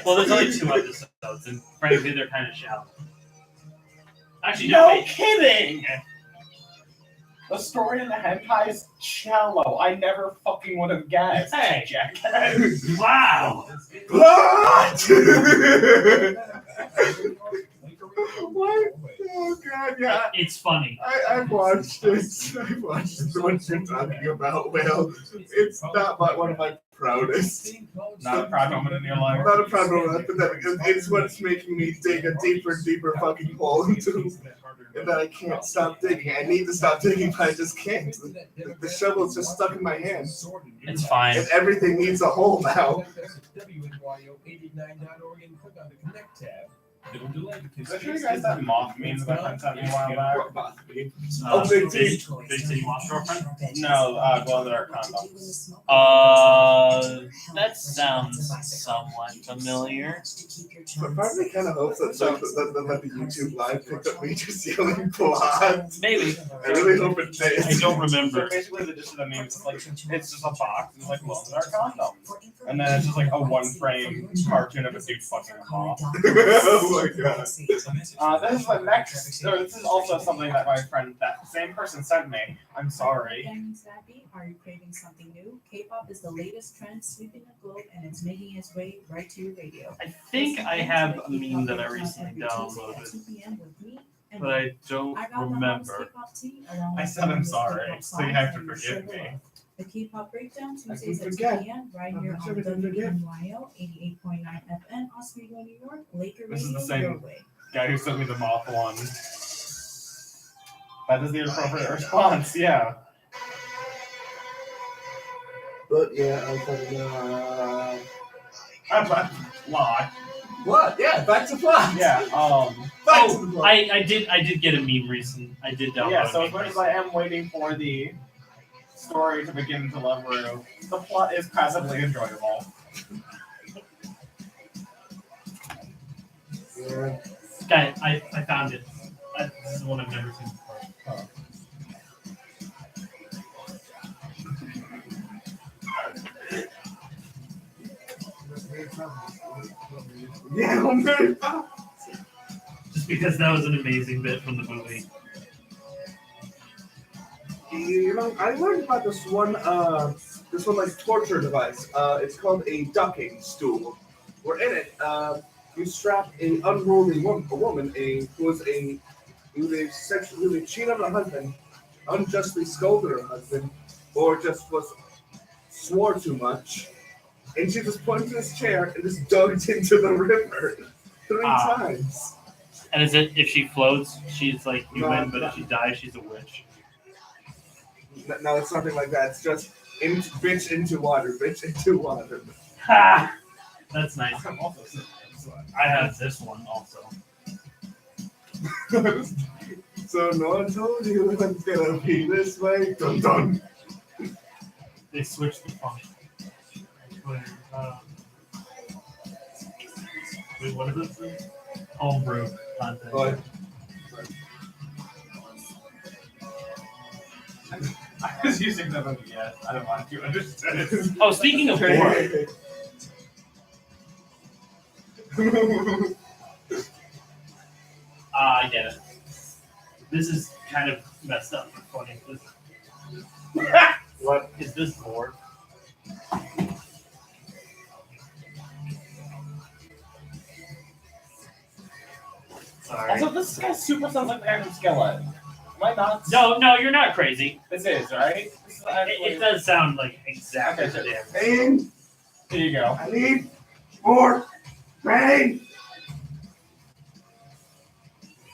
Well, there's only 2 episodes, and frankly, they're kind of shallow. Actually, no, wait. Kidding! The story in the hentai is shallow. I never fucking would have guessed. Hey. Jackass. Wow! What? What? Oh god, yeah. It's funny. I've watched it. I've watched what you're talking about, Will. It's not one of my proudest. Not a proud moment in your life. Not a proud moment, but it's what's making me dig a deeper and deeper fucking hole into and that I can't stop digging. I need to stop digging, but I just can't. The shovel's just stuck in my hand. It's fine. And everything needs a hole now. Did I show you guys that moth memes that I sent me a while back? What moth meme? Big City Moth Girlfriend? No, glow in the dark condoms. That sounds somewhat familiar. But part of me kind of hopes that the YouTube live picked up me just yelling plot. Maybe. I really hope it did. I don't So remember. basically, the gist of the meme is like it's just a box and it's like glow in the dark condoms, and then it's just like a 1-frame cartoon of a dude fucking a moth. Oh my god. This is the next. Or this is also something that my friend, that same person, sent me. I'm sorry. Are you craving something new? K-pop is the latest trend sweeping the globe, and it's making its way right to your radio. I think I have a meme that I recently downloaded, but I don't remember. I said I'm sorry, so you have to forgive me. The K-pop breakdown I Tuesdays can at 2 forget. p.m. right I'm here not on sure we can forget. WNYO 88.9 FM, Oswego, New York, Laker This is Radio, the same- your way. Guy who sent me the moth one. That is the appropriate response. Yeah. But yeah, I thought, I'm like, lie. what? Yeah, back to plot. Yeah. Back to the Oh, plot. I did get a meme recently. I did download Yeah. So a as meme much as I am waiting for the story to begin to level through, the plot is passively enjoyable. Yeah. Guy, I found it. This is one I've never seen before. Yeah, I'm very proud. Just because that was an amazing bit from the movie. You know, I learned about this one like torture device. It's called a ducking stool. Where in it, you strap an unruly woman, who was sexually cheated on her husband, unjustly scolded her husband, or just swore too much, and she just put into this chair and just dunked into the river 3 times. And is it if she floats, she's like human, but No. if she dies, she's a witch? No, it's nothing like that. It's just bitch into water, bitch into water. Ha! That's nice. I'm also sitting inside. I have this one also. So no one told you it's gonna be this way. Dun dun. They switched the function. Wait, what is it? Homebrew content. But I was using the movie. Yes, I don't want to understand. Oh, speaking of horror, I get it. This is kind of messed up and funny. what? Is this board? Sorry. Also, this guy super sounds like the guy from Skillet. Am I not? No, you're not crazy. This is, right? This is It does sound like exactly Okay, the damn. Pain. Here you go. I need more pain.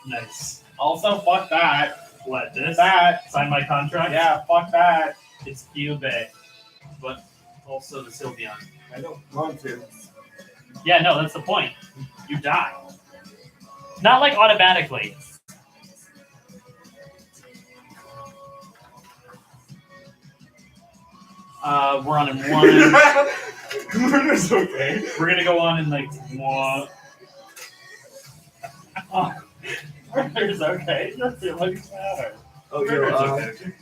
Nice. Also, fuck that. What, this? That. Sign my contract? Yeah, fuck that. It's Cube, but also the Sylveon. I don't want to. Yeah, no, that's the point. You die. Not like automatically. We're on in one. Murder's okay. We're gonna go on in like one. Oh, murder's okay. That feelings matter. Oh, Murder's yo, okay.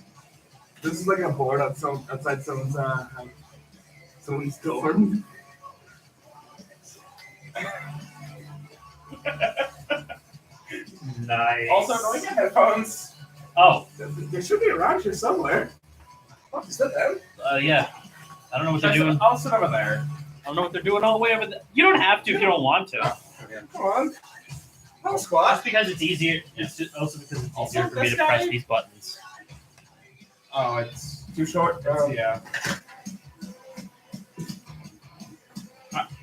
this is like a board outside someone's dorm. Nice. Also, do I get headphones? Oh, They should be around here somewhere. Oh, is that them? yeah. I don't know what they're doing. I'll sit over there. I don't know what they're doing all the way over there. You don't have to if you don't want to. Come on. Hello, That's squad. because it's easier. It's just also because it's Also, easier for me this to press guy- these buttons. Oh, it's Too short. yeah.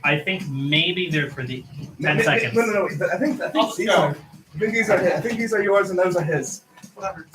I think maybe they're for the No, 10 no, seconds. No. I think Let's these go. are. I think these are yours and those are his. Whatever.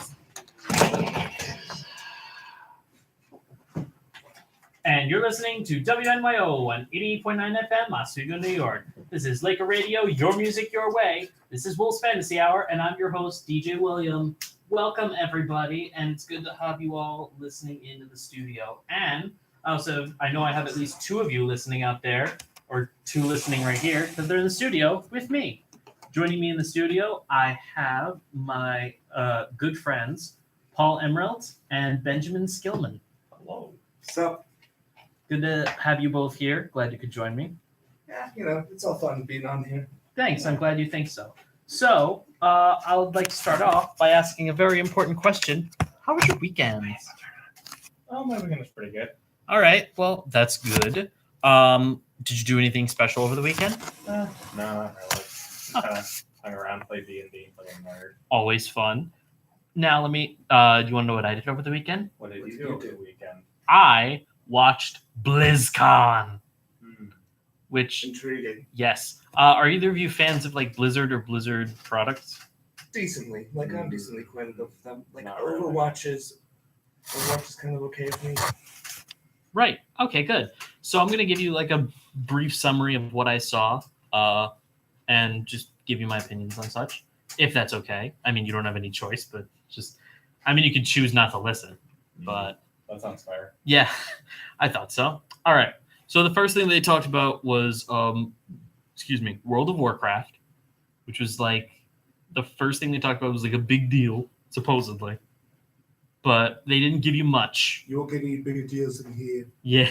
And you're listening to WNYO on 88.9 FM, Oswego, New York. This is Laker Radio, your music, your way. This is Wolf's Fantasy Hour, and I'm your host, DJ William. Welcome, everybody, and it's good to have you all listening into the studio. And also, I know I have at least two of you listening out there, or two listening right here, because they're in the studio with me. Joining me in the studio, I have my good friends, Paul Emerald and Benjamin Skillman. Hello. So, Good to have you both here. Glad you could join me. yeah, it's all fun being on here. Thanks. I'm glad you think so. So, I would like to start off by asking a very important question. How was your weekend? Oh, my weekend was pretty good. All right. Well, that's good. Did you do anything special over the weekend? No, not really. Just kind of hung around, played D&D, like a nerd. Always fun. Now, let me. Do you want to know what I did over the weekend? What did What you did do you over do? the weekend? I watched Blizzcon, which, Intriguing. yes. Are either of you fans of like Blizzard or Blizzard products? Decently. Like, I'm decently acquainted with them. Like, Not really. Overwatch is kind of okay with me. Right. Okay, good. So I'm going to give you like a brief summary of what I saw and just give you my opinions on such, if that's okay. I mean, you don't have any choice, but just, I mean, you can choose not to listen, but That sounds fair. yeah, I thought so. All right. So the first thing they talked about was, World of Warcraft, which was like, the first thing they talked about was like a big deal, supposedly. But they didn't give you much. You'll get any bigger deals in here. Yeah.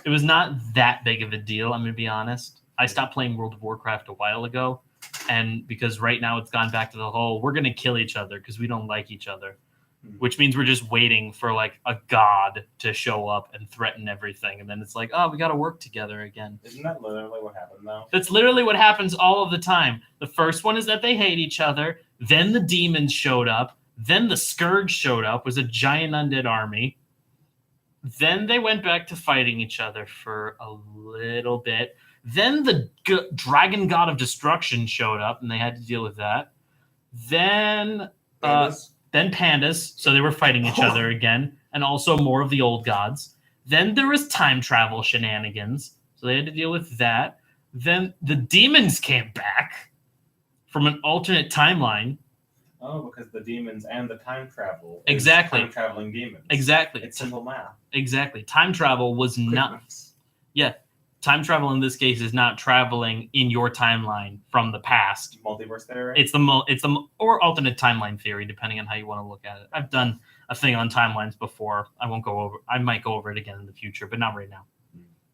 It was not that big of a deal, I'm going to be honest. I stopped playing World of Warcraft a while ago, and because right now it's gone back to the whole, we're going to kill each other because we don't like each other, which means we're just waiting for like a god to show up and threaten everything, and then it's like, oh, we got to work together again. Isn't that literally what happened, though? That's literally what happens all of the time. The first one is that they hate each other, then the demons showed up, then the Scourge showed up, was a giant undead army. Then they went back to fighting each other for a little bit. Then the Dragon God of Destruction showed up, and they had to deal with that. Then pandas, so they were fighting each other again, and also more of the old gods. Then there was time travel shenanigans, so they had to deal with that. Then the demons came back from an alternate timeline. Oh, because the demons and the time travel. Exactly. Time traveling demons. Exactly. It's simple math. Exactly. Time travel was not. Yeah. Time travel in this case is not traveling in your timeline from the past. Multiverse theory? It's or alternate timeline theory, depending on how you want to look at it. I've done a thing on timelines before. I might go over it again in the future, but not right now.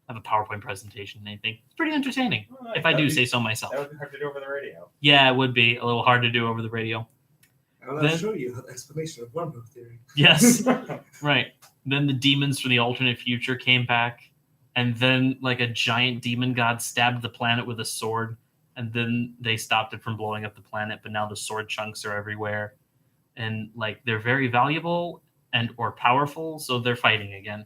I have a PowerPoint presentation and anything. It's pretty entertaining, if I do say so myself. That would be hard to do over the radio. Yeah, it would be a little hard to do over the radio. I'll show you an explanation of wormhole theory. Yes. Right. Then the demons from the alternate future came back, and then like a giant demon god stabbed the planet with a sword, and then they stopped it from blowing up the planet, but now the sword chunks are everywhere, and like they're very valuable and or powerful, so they're fighting again.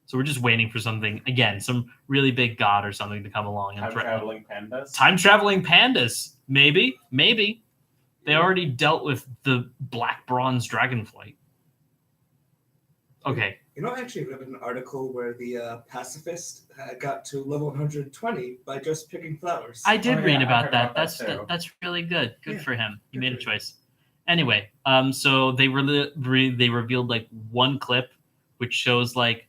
So we're just waiting for something again, some really big god or something to come along and Time threaten. traveling pandas? Time traveling pandas, maybe. They already dealt with the black bronze dragonflight. Okay. You know, I actually read an article where the pacifist got to level 120 by just picking flowers. I did Oh, yeah, read I about heard that. about that too. That's really good. Good Yeah, for him. He good made a for choice. Anyway, so they revealed like one clip which shows like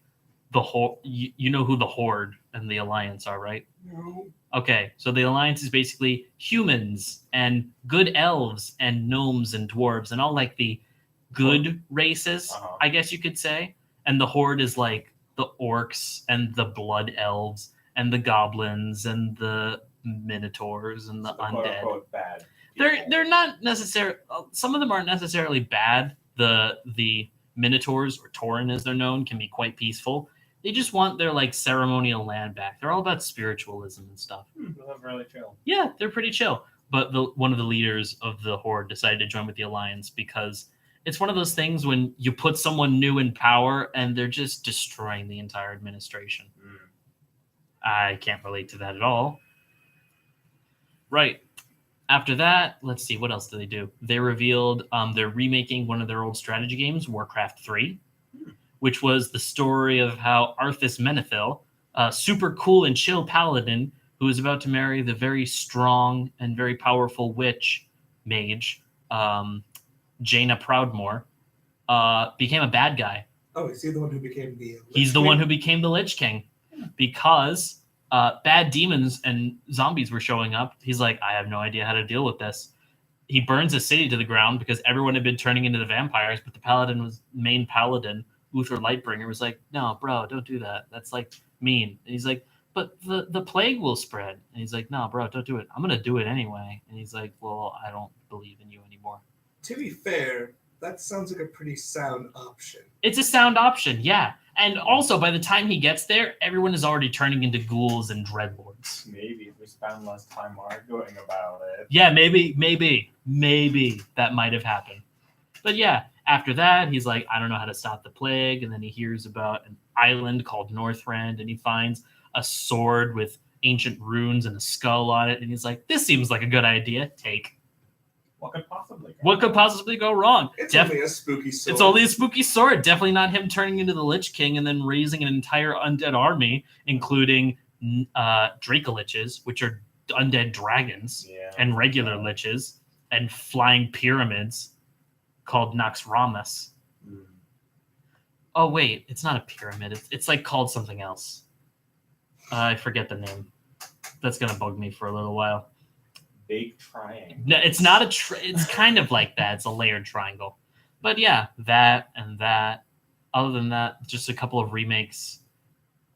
the whole. You know who the Horde and the Alliance are, right? No. Okay, so the Alliance is basically humans and good elves and gnomes and dwarves and all like the good races, Uh-huh. I guess you could say. And the Horde is like the orcs and the blood elves and the goblins and the minotaurs and the quote undead. unquote bad. They're not necessarily. Some of them aren't necessarily bad. The minotaurs, or Tauren as they're known, can be quite peaceful. They just want their like ceremonial land back. They're all about spiritualism and stuff. That's really chill. Yeah, they're pretty chill. But one of the leaders of the Horde decided to join with the Alliance because it's one of those things when you put someone new in power and they're just destroying the entire administration. I can't relate to that at all. Right. After that, let's see, what else did they do? They revealed they're remaking one of their old strategy games, Warcraft 3, which was the story of how Arthas Menethil, a super cool and chill paladin who is about to marry the very strong and very powerful witch mage, Jaina Proudmoore, became a bad guy. Oh, is he the one who became the... He's the one who became the Lich King because bad demons and zombies were showing up. He's like, I have no idea how to deal with this. He burns a city to the ground because everyone had been turning into the vampires, but the main paladin, Uther Lightbringer, was like, no, bro, don't do that. That's like mean. And he's like, but the plague will spread. And he's like, no, bro, don't do it. I'm going to do it anyway. And he's like, well, I don't believe in you anymore. To be fair, that sounds like a pretty sound option. It's a sound option, yeah. And also, by the time he gets there, everyone is already turning into ghouls and dreadlords. Maybe if we spend less time arguing about it. Yeah, maybe that might have happened. But yeah, after that, he's like, I don't know how to stop the plague. And then he hears about an island called Northrend, and he finds a sword with ancient runes and a skull on it. And he's like, this seems like a good idea. Take. What could possibly go wrong? It's only a spooky sword. It's only a spooky sword. Definitely not him turning into the Lich King and then raising an entire undead army, including Dracoliches, which are undead dragons, and regular liches, and flying pyramids called Naxxramas. Oh, wait. It's not a pyramid. It's like called something else. I forget the name. That's going to bug me for a little while. Big triangle. No, it's not it's kind of like that. It's a layered triangle. But yeah, that and that. Other than that, just a couple of remakes.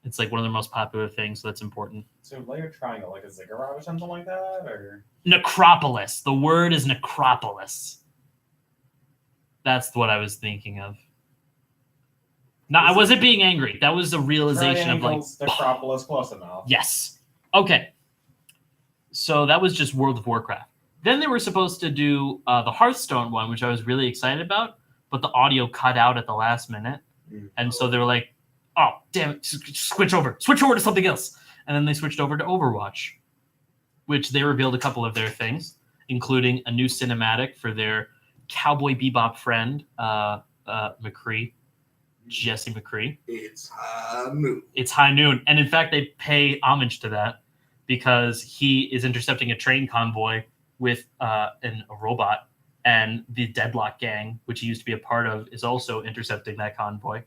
It's like one of the most popular things, so that's important. So layered triangle, like a ziggurat or something like that? Or Necropolis. The word is necropolis. That's what I was thinking of. No, I wasn't being angry. That was a realization of like... Necropolis, close enough. Yes. Okay. So that was just World of Warcraft. Then they were supposed to do the Hearthstone one, which I was really excited about, but the audio cut out at the last minute. And so they were like, oh, damn it, switch over to something else. And then they switched over to Overwatch, which they revealed a couple of their things, including a new cinematic for their Cowboy Bebop friend, McCree, Jesse McCree. It's high noon. It's high noon. And in fact, they pay homage to that because he is intercepting a train convoy with a robot, and the Deadlock gang, which he used to be a part of, is also intercepting that convoy.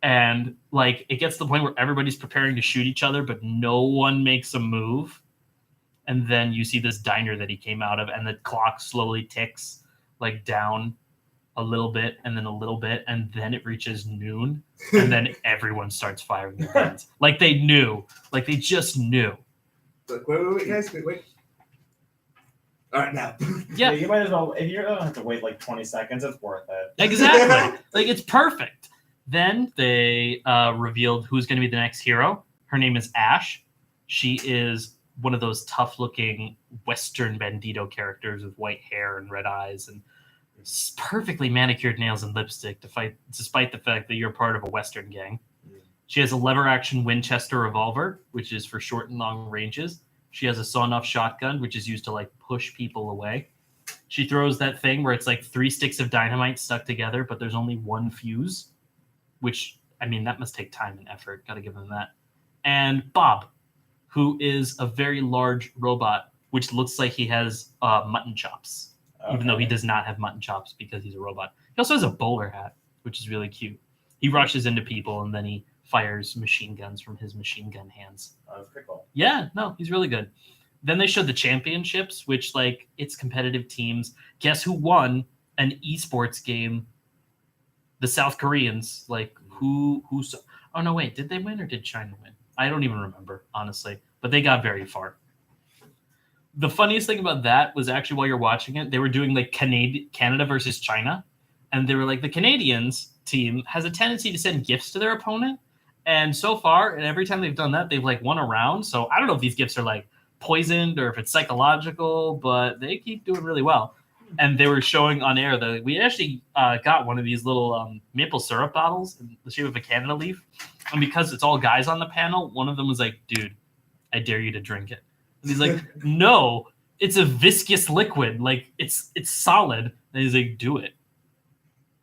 And like it gets to the point where everybody's preparing to shoot each other, but no one makes a move. And then you see this diner that he came out of, and the clock slowly ticks like down a little bit, and then a little bit, and then it reaches noon, and then everyone starts firing their guns. Like they knew, like they just knew. Like, wait, guys, wait. All right, now. Yeah, you might as well. If you don't have to wait like 20 seconds, it's worth it. Exactly. Like it's perfect. Then they revealed who's going to be the next hero. Her name is Ash. She is one of those tough-looking Western bandito characters with white hair and red eyes and perfectly manicured nails and lipstick, despite the fact that you're part of a Western gang. She has a lever-action Winchester revolver, which is for short and long ranges. She has a sawn-off shotgun, which is used to like push people away. She throws that thing where it's like 3 sticks of dynamite stuck together, but there's only 1 fuse, which, I mean, that must take time and effort. Got to give them that. And Bob, who is a very large robot, which looks like he has mutton chops, even though he does not have mutton chops because he's a robot. He also has a bowler hat, which is really cute. He rushes into people, and then he fires machine guns from his machine gun hands. Oh, that's pretty cool. Yeah, no, he's really good. Then they showed the championships, which, like, it's competitive teams. Guess who won an esports game? The South Koreans. Like, who? Oh, no, wait. Did they win or did China win? I don't even remember, honestly. But they got very far. The funniest thing about that was actually while you're watching it, they were doing like Canada versus China, and they were like the Canadians team has a tendency to send gifts to their opponent, and so far, and every time they've done that, they've like won a round. So I don't know if these gifts are like poisoned or if it's psychological, but they keep doing really well. And they were showing on air that we actually got one of these little maple syrup bottles in the shape of a Canada leaf, and because it's all guys on the panel, one of them was like, "Dude, I dare you to drink it." And he's like, "No, it's a viscous liquid. Like it's solid." And he's like, "Do it."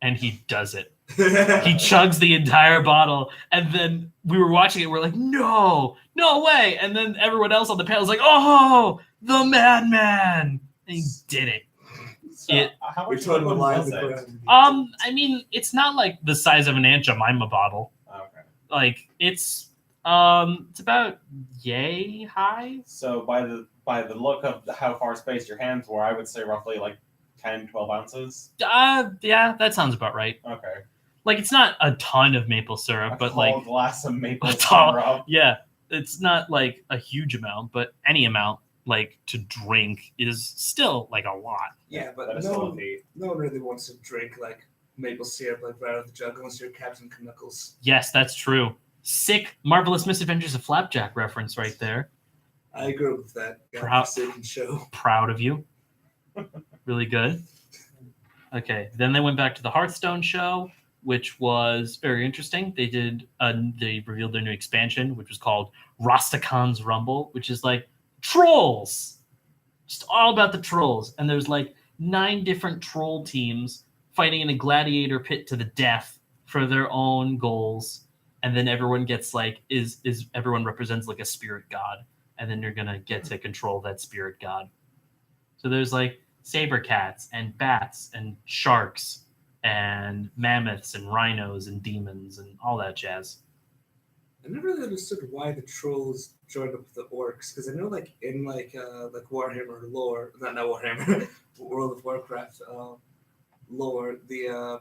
And he does it. He chugs the entire bottle. And then we were watching it. We're like, no way. And then everyone else on the panel is like, oh, the madman. And he did it. So, how much was it? I mean, it's not like the size of an Aunt Jemima bottle. Okay. Like it's about yay high. So by the look of how far spaced your hands were, I would say roughly like 10, 12 ounces. Yeah, that sounds about right. Okay. Like it's not a ton of maple syrup, but like glass of maple syrup. Yeah, it's not like a huge amount, but any amount like to drink is still like a lot. Yeah, but no one really wants to drink like maple syrup like right out of the jug unless you're Captain Knuckles. Yes, that's true. Sick Marvelous Misadventures of Flapjack reference right there. I agree with that. Proud of you. Really good. Okay, then they went back to the Hearthstone show, which was very interesting. They revealed their new expansion, which was called Rastakan's Rumble, which is like trolls. Just all about the trolls. And there's like 9 different troll teams fighting in a gladiator pit to the death for their own goals. And then everyone gets like everyone represents like a spirit god. And then you're gonna get to control that spirit god. So there's like saber cats and bats and sharks and mammoths and rhinos and demons and all that jazz. I never really understood why the trolls joined up with the orcs, because I know like in like Warhammer lore, not Warhammer, World of Warcraft lore, the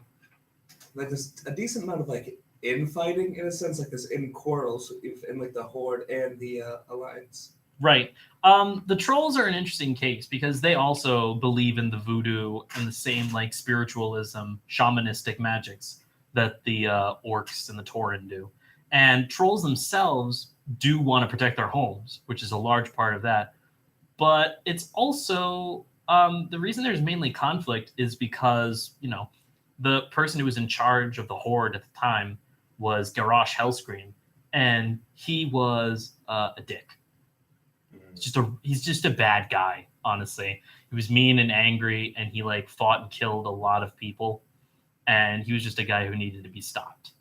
like there's a decent amount of like infighting in a sense, like there's in quarrels in like the Horde and the Alliance. Right. The trolls are an interesting case because they also believe in the voodoo and the same like spiritualism, shamanistic magics that the orcs and the Tauren do. And trolls themselves do want to protect their homes, which is a large part of that. But it's also the reason there's mainly conflict is because, you know, the person who was in charge of the Horde at the time was Garrosh Hellscream, and he was a dick. He's just a bad guy, honestly. He was mean and angry, and he like fought and killed a lot of people, and he was just a guy who needed to be stopped.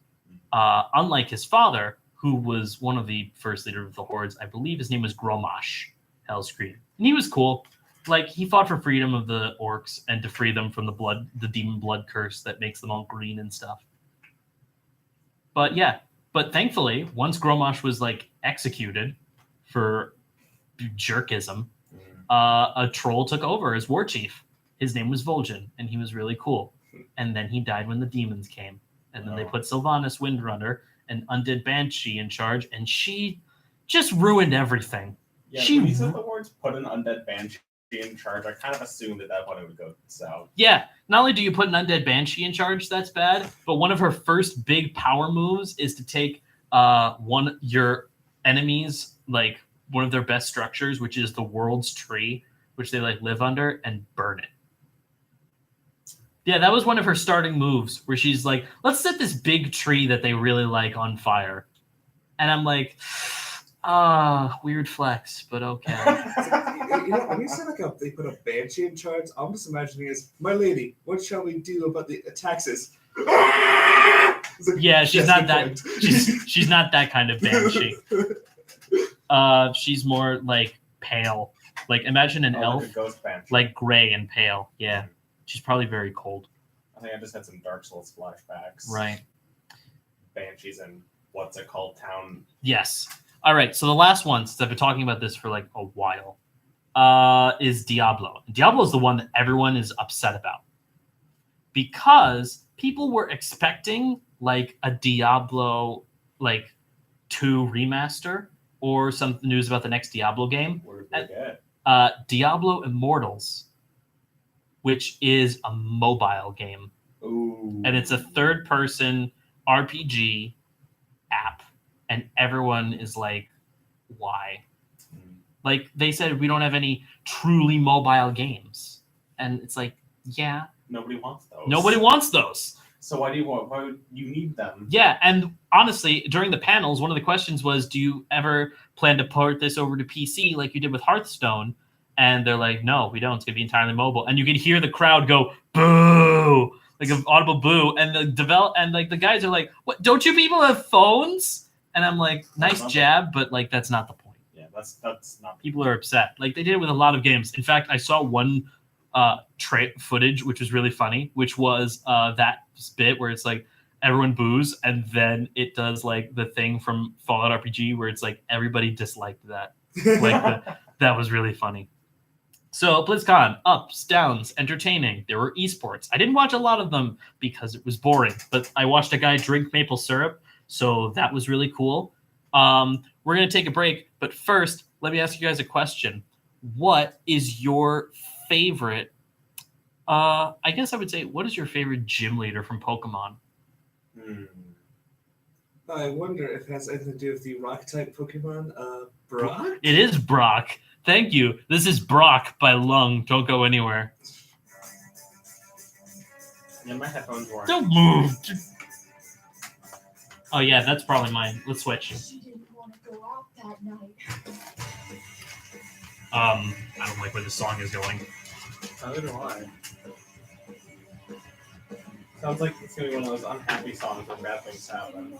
Unlike his father, who was one of the first leaders of the Hordes, I believe his name was Gromash Hellscream, and he was cool. Like he fought for freedom of the orcs and to free them from the demon blood curse that makes them all green and stuff. But thankfully, once Gromash was like executed for jerkism, a troll took over as war chief. His name was Vol'jin, and he was really cool. And then he died when the demons came. And then they put Sylvanas Windrunner and Undead Banshee in charge, and she just ruined everything. Yeah, when you said the words "put an Undead Banshee in charge," I kind of assumed that one would go south. Yeah, not only do you put an Undead Banshee in charge, that's bad, but one of her first big power moves is to take your enemies, like one of their best structures, which is the world's tree, which they like live under, and burn it. Yeah, that was one of her starting moves, where she's like, let's set this big tree that they really like on fire. And I'm like, weird flex, but okay. You know, when you said like they put a banshee in charge, I'm just imagining as, my lady, what shall we do about the taxes? Like, yeah, she's not that. She's not that kind of banshee. She's more like pale. Like imagine an elf, like a ghost banshee, like gray and pale. Yeah, she's probably very cold. I think I just had some Dark Souls flashbacks. Right. Banshees and what's it called? Town. Yes. All right. So the last one, since I've been talking about this for like a while, is Diablo. Diablo is the one that everyone is upset about because people were expecting like a Diablo like 2 remaster or some news about the next Diablo game. What did they get? Diablo Immortals, which is a mobile game. Ooh. And it's a third-person RPG app. And everyone is like, why? Like, they said we don't have any truly mobile games. And it's like, yeah. Nobody wants those. Nobody wants those. So why would you need them? Yeah, and honestly, during the panels, one of the questions was, do you ever plan to port this over to PC like you did with Hearthstone? And they're like, no, we don't. It's going to be entirely mobile. And you can hear the crowd go, boo! Like an audible boo. And the guys are like, what? Don't you people have phones? And I'm like, nice jab, but like that's not the point. Yeah, that's not. People are upset. Like they did it with a lot of games. In fact, I saw one footage which was really funny, which was that bit where it's like everyone boos and then it does like the thing from Fallout RPG where it's like everybody disliked that. Like that was really funny. So BlizzCon, ups, downs, entertaining. There were esports. I didn't watch a lot of them because it was boring, but I watched a guy drink maple syrup, so that was really cool. We're going to take a break, but first, let me ask you guys a question. What is your favorite, I guess I would say, what is your favorite gym leader from Pokemon? I wonder if it has anything to do with the rock-type Pokemon, Brock? It is Brock. Thank you. This is Brock by Lung. Don't go anywhere. Yeah, my headphones work. Don't move. Oh, yeah, that's probably mine. Let's switch. She didn't want to go out that night. I don't like where the song is going. Neither do I. Sounds like it's going to be one of those unhappy songs where bad things happen.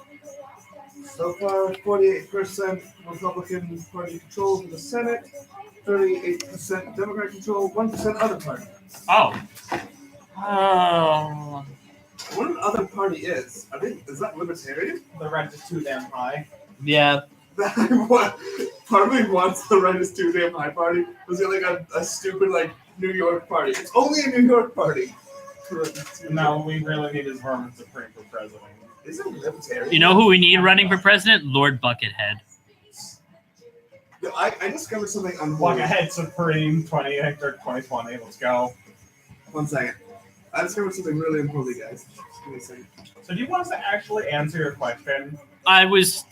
So far, 48% Republican Party control for the Senate, 38% Democrat control, 1% other party. Oh. What an other party is? Is that libertarian? The rent is too damn high. Yeah. Part of me wants the right is too damn high party. Was it like a stupid like New York party? It's only a New York party. No, we really need is Vermin Supreme for president. Is it libertarian? You know who we need running for president? Lord Buckethead. I discovered something on Buckethead Supreme 2020. Let's go. 1 second. I discovered something really important, guys. Just give me a second. So do you want us to actually answer your question? I was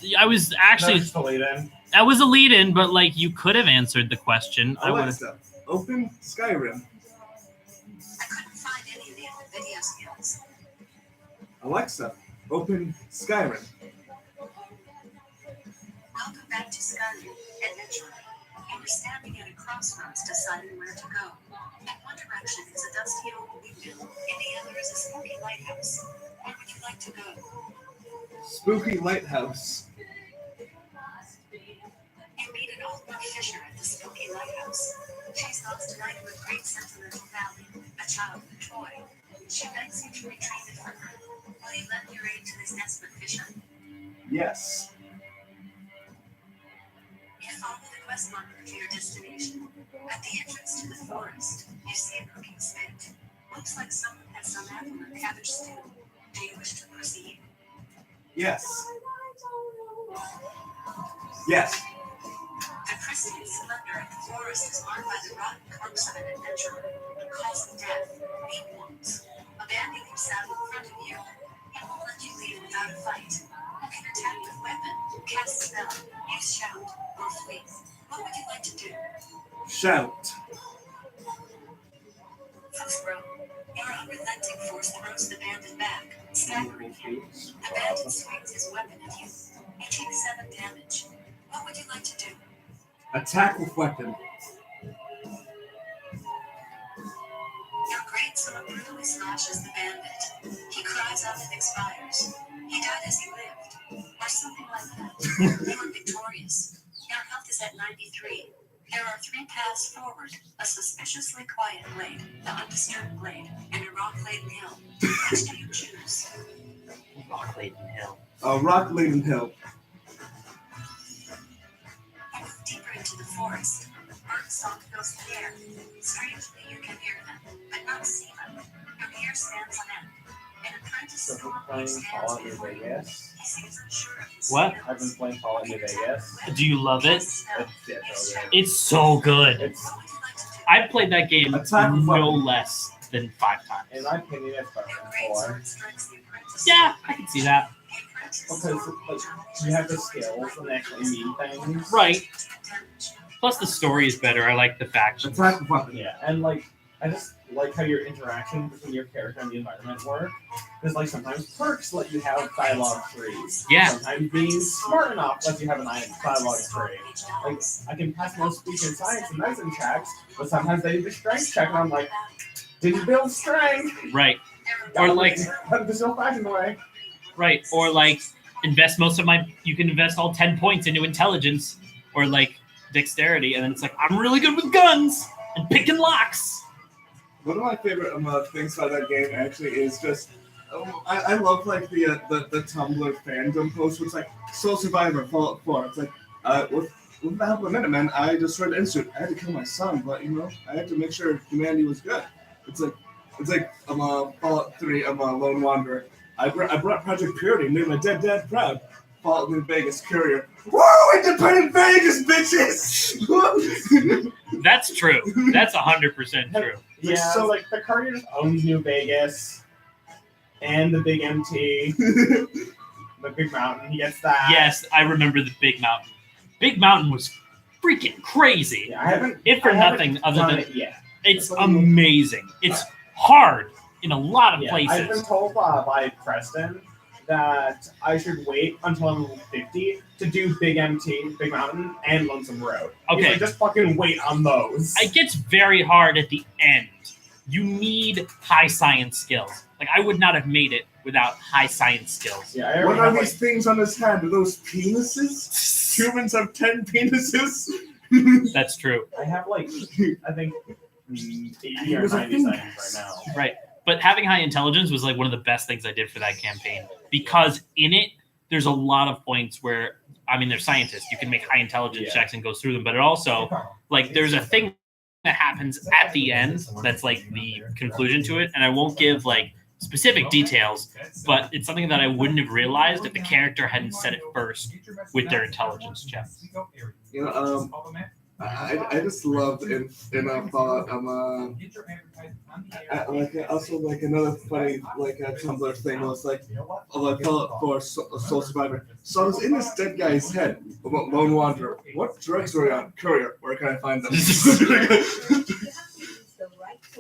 actually... Just to lead in. That was a lead-in, but like you could have answered the question. I would have. Alexa, open Skyrim. I couldn't find any of the other video skills. Alexa, open Skyrim. Welcome back to Skyrim, adventurer. You were standing at a crossroads deciding where to go. In one direction is a dusty old windmill, in the other is a smoky lighthouse. Where would you like to go? Spooky lighthouse. You meet an old buff fisher at the smoky lighthouse. She's lost an item of great sentimental value, a childhood toy. She begs you to retrieve it for her. Will you lend your aid to this desperate fisher? Yes. You follow the quest marker to your destination. At the entrance to the forest, you see a cooking spit. Looks like someone has some apple or cabbage stew. Do you wish to proceed? Yes. Yes. The pristine splendor of the forest is marked by the rotten corpse of an adventurer. Cause of death, 8 wounds. A bandit leaps out in front of you. He won't let you leave without a fight. You can attack with weapon, cast spell, use shout, or flee. What would you like to do? Shout. First row. Your unrelenting force throws the bandit back, staggering him. The bandit swings his weapon at you. You take 7 damage. What would you like to do? Attack with weapon. Your great sword brutally slashes the bandit. He cries out and expires. He died as he lived, or something like that. You are victorious. Your health is at 93. There are 3 paths forward: a suspiciously quiet glade, the undisturbed glade, and a rock-laden hill. Which do you choose? Rock-laden hill. Rock-laden hill. You move deeper into the forest. Birdsong fills the air. Strangely, you can hear them, but not see them. Your ear stands on end. An apprentice So slowly I'm playing stands Fallout New before him. Vegas. He seems unsure of his What? I've been playing Fallout New Vegas. Do you love it? It's yeah, so good. It's so good. It's, What would you like to do? I've played that game Attack of no weapons. less than 5 times. in my opinion, it's better Your than great 4. sword strikes the apprentice. Yeah, I can see that. The apprentice Because like, you have the skills and they actually mean things. Right. damage. Plus, the story is better. I like the factions. Attack of weapon. Yeah, and like I just like how your interaction between your character and the environment work. Because like sometimes perks let you have dialogue trees. Yeah. Sometimes being smart enough lets you have a dialogue tree. Like I can pass most speech and science and medicine checks, but sometimes they do the strength check and I'm like, didn't build strength. Right. Or like, There's no fashion way. right. Or like, invest most of my. You can invest all 10 points into intelligence or like dexterity, and then it's like I'm really good with guns and picking locks. One of my favorite things about that game actually is just I love like the Tumblr fandom post where it's like Soul Survivor Fallout 4. It's like with the help of Minutemen, I destroyed the Institute. I had to kill my son, but I had to make sure humanity was good. It's like I'm a Fallout 3. I'm a lone wanderer. I brought Project Purity and made my dead dad proud. Fallout New Vegas Courier. Woo! Independent Vegas, bitches! That's true. That's 100% true. Yeah, so like the Courier just owns New Vegas and the Big MT, the Big Mountain. He gets that. Yes, I remember the Big Mountain. Big Mountain was freaking crazy. Yeah, I haven't. If for I haven't nothing other done than it yet. it's amazing. It's hard in a lot of Yeah, I've been places. told by Preston that I should wait until I'm level 50 to do Big MT, Big Mountain, and Lonesome Road. He's Okay. like, just fucking wait on those. It gets very hard at the end. You need high science skills. Like I would not have made it without high science skills. Yeah, I What already are have, these things on his hand? Are those penises? Humans have 10 penises? That's true. I have like, I think 80 or There's a 90 thing- seconds right now. Right. But having high intelligence was like one of the best things I did for that campaign because in it, there's a lot of points where, I mean, they're scientists. You can make high intelligence checks and go through them, but it also, like, there's a thing that happens at the end that's like the conclusion to it. And I won't give like specific details, but it's something that I wouldn't have realized if the character hadn't said it first with their intelligence check. I just loved in Fallout. Also like another funny like Tumblr thing was like Fallout 4 Soul Survivor. So I was in this dead guy's head, lone wanderer. What drugs were you on? Courier. Where can I find them?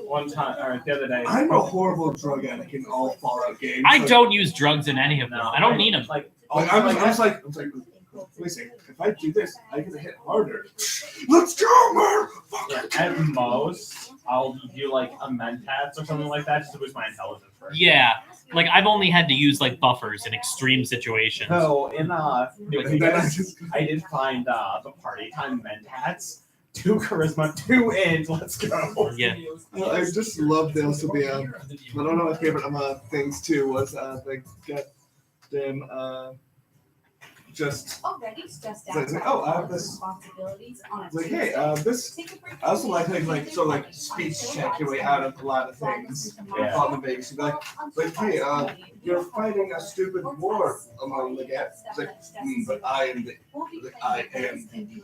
One time, or the other day. I'm a horrible drug addict in all Fallout games. I Like, don't use drugs in any of them. I don't need them. Like, I'm just like, listen, if I do this, I get to hit harder. Let's go, man! yeah, at most, I'll do like a mentats or something like that just to boost my intelligence. First. Yeah. Like I've only had to use like buffers in extreme situations. So in New And then I Vegas, just I did find the party time mentats. 2 charisma, 2 int. Let's go. Yeah. I just love the also the one of my favorite things too was the goddamn just Already stressed It's out. like, oh, I have this- Responsibilities on a like hey Tuesday. this Take a break I also like from like so like speech check your way out of a lot of things. Yeah. Fallout New Vegas, you'd be like hey you're fighting a stupid war among the gap. It's like but I am the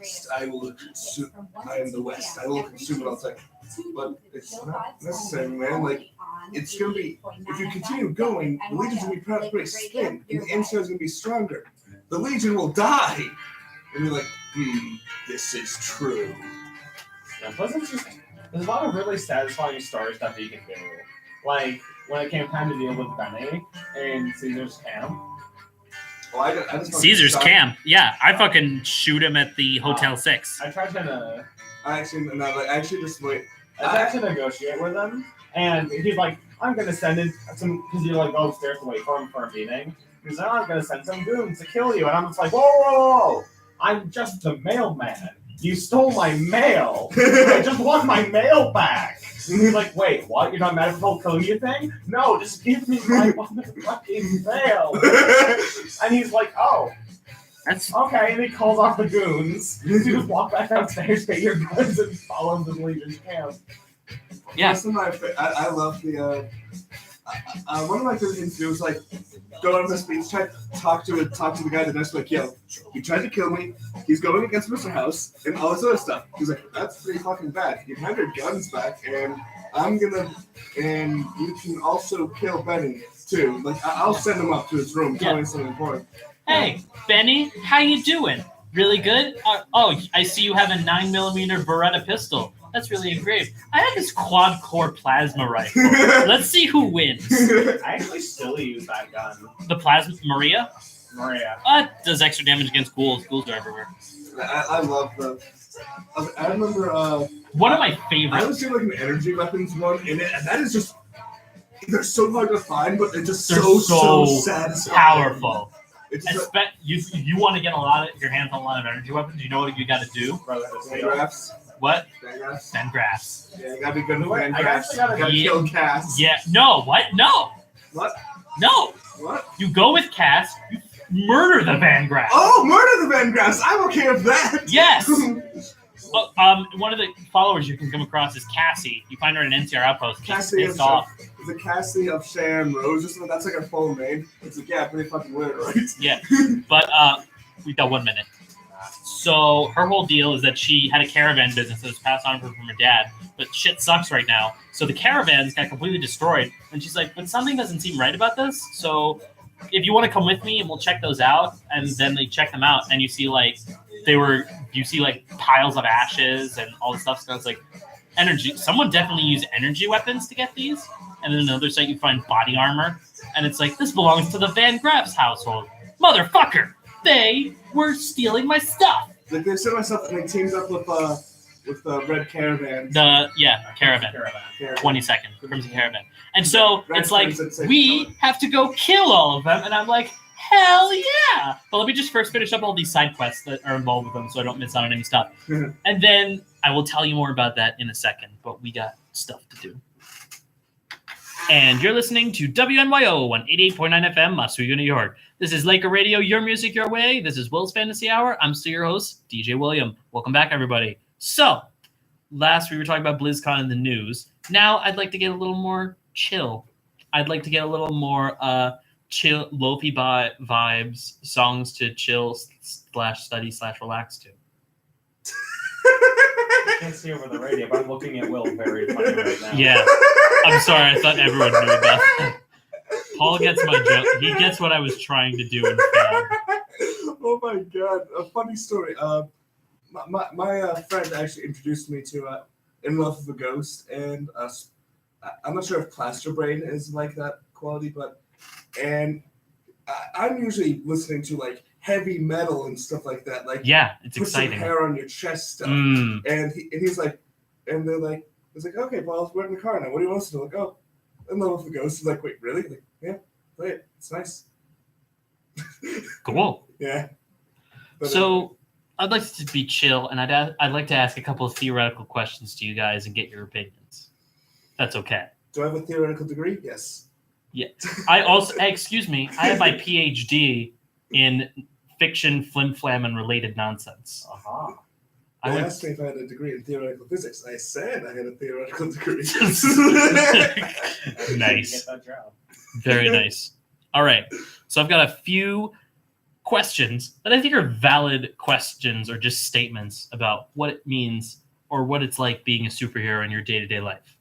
East. I will consume. I am the West. I will consume it all. It's like but it's not necessary, man. Like it's gonna be if you continue going, the Legion's gonna be pretty thin, and the Insta is gonna be stronger. The Legion will die. And you're like, this is true. Yeah, plus it's just there's a lot of really satisfying story stuff that you can do. Like when it came time to deal with Benny in Caesar's camp. Well, I just Caesar's camp. Yeah, I fucking shoot him at the Hotel 6. I tried to I actually just wait. negotiate with him, and he's like, I'm gonna send in some because you're like go upstairs to wait for him for a meeting. He's like, I'm gonna send some goons to kill you, and I'm just like, whoa! I'm just a mailman. You stole my mail. I just want my mail back. He's like, wait, what? You're not mad at the whole kill you thing? No, just give me my motherfucking mail. And he's like, oh, That's okay. And he calls off the goons. You just walk back downstairs, get your guns, and follow the Legion's camp. yeah. I love the one of my favorite things to do was like go on the speech, try to talk to the guy next, like, yo, he tried to kill me. He's going against Mr. House and all this other stuff. He's like, that's pretty fucking bad. You have your guns back, and and you can also kill Benny too. Like, I'll send him up to his room, tell him something important. Hey, Benny, how you doing? Really good? I see you have a 9mm Beretta pistol. That's really engraved. I have this quad-core plasma rifle. Let's see who wins. I actually still use that gun. The plasma Maria? Maria. Does extra damage against ghouls. Ghouls are everywhere. I love the. I remember. One of my I favorites. was doing like an energy weapons one in it, and that is just. They're so hard to find, but they're just They're so satisfying. powerful. It's just You want to get your hands on a lot of energy weapons. You know what you got to do? like graphs. What? Graphs. Send graphs. Yeah, you gotta be good with I fan graphs. actually gotta Kill Cass. Yeah. No. What? No. What? No. What? You go with Cass. You murder the Van Graff. Oh, murder the Van Graphs! I'm okay with that. Yes. One of the followers you can come across is Cassie. You find her in an NCR outpost. She's Cassie pissed off. The Cassie of Sharon Rose or something. That's like her full name. It's like, yeah, pretty fucking weird, right? Yeah. But we've got 1 minute. So her whole deal is that she had a caravan business that was passed on from her dad, but shit sucks right now. So the caravans got completely destroyed, and she's like, "But something doesn't seem right about this. So if you want to come with me, and we'll check those out." And then they check them out, and you see piles of ashes and all this stuff. So it's like energy. Someone definitely used energy weapons to get these. And then another site you find body armor, and it's like, this belongs to the Van Graff's household, motherfucker. They were stealing my stuff. Like they said myself, and they teamed up with Red Caravan. Caravan. 22nd, Crimson Caravan. And so Red it's like, Crimson we have to go kill all of them. And I'm like, hell yeah. But let me just first finish up all these side quests that are involved with them so I don't miss out on any stuff. And then I will tell you more about that in a second. But we got stuff to do. And you're listening to WNYO on 88.9 FM, Oswego, New York. This is Laker Radio, your music, your way. This is Will's Fantasy Hour. I'm still your host, DJ William. Welcome back, everybody. So, last we were talking about Blizzcon in the news. Now I'd like to get a little more chill. I'd like to get a little more chill, lo-fi vibes, songs to chill / relax to. I can't see over the radio, but I'm looking at Will very funny right now. Yeah. I'm sorry, I thought everyone knew about that. Paul gets my joke. He gets what I was trying to do and failed. Oh my god, a funny story. My friend actually introduced me to In Love with a Ghost, and I'm not sure if Plaster Brain is like that quality, but I'm usually listening to like heavy metal and stuff like that. Like, yeah, it's put exciting. some hair on your chest stuff. Mm. And he's like, and they're like, it's like, okay, Paul, we're in the car now. What do you want us to do? Like, oh, In Love with a Ghost. He's like, wait, really? Like, yeah, play it. It's nice. Cool. Yeah. But, So I'd like to be chill, and I'd like to ask a couple of theoretical questions to you guys and get your opinions. That's okay. do I have a theoretical degree? Yes. Yeah. I also, excuse me, I have my PhD in fiction, flim-flam, and related nonsense. Uh-huh. They asked me if I had a degree in theoretical physics. I said I had a theoretical degree. Nice. Get that job. Very nice. All right. So I've got a few questions that I think are valid questions or just statements about what it means or what it's like being a superhero in your day-to-day life.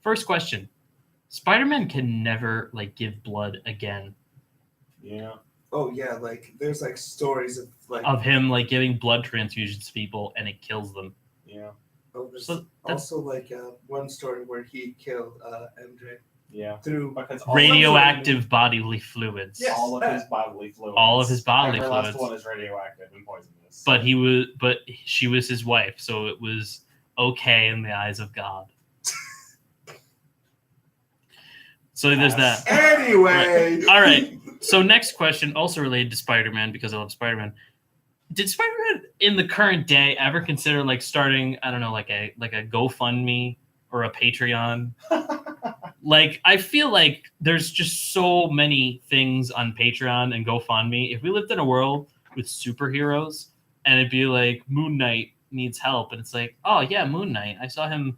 First question. Spider-Man can never give blood again. Yeah. Oh yeah, like there's like stories of him giving blood transfusions to people and it kills them. Yeah. Oh, there's So also one story where he killed MJ Yeah. through Radioactive bodily fluids. Yes. all of his bodily fluids. All of his bodily Every fluids. last one is radioactive and poisonous. But she was his wife, so it was okay in the eyes of God. So there's that. Anyway. All right. So next question, also related to Spider-Man because I love Spider-Man. Did Spider-Man in the current day ever consider starting, I don't know, like a GoFundMe or a Patreon? I feel like there's just so many things on Patreon and GoFundMe. If we lived in a world with superheroes and it'd be like Moon Knight needs help, and it's like, oh yeah, Moon Knight. I saw him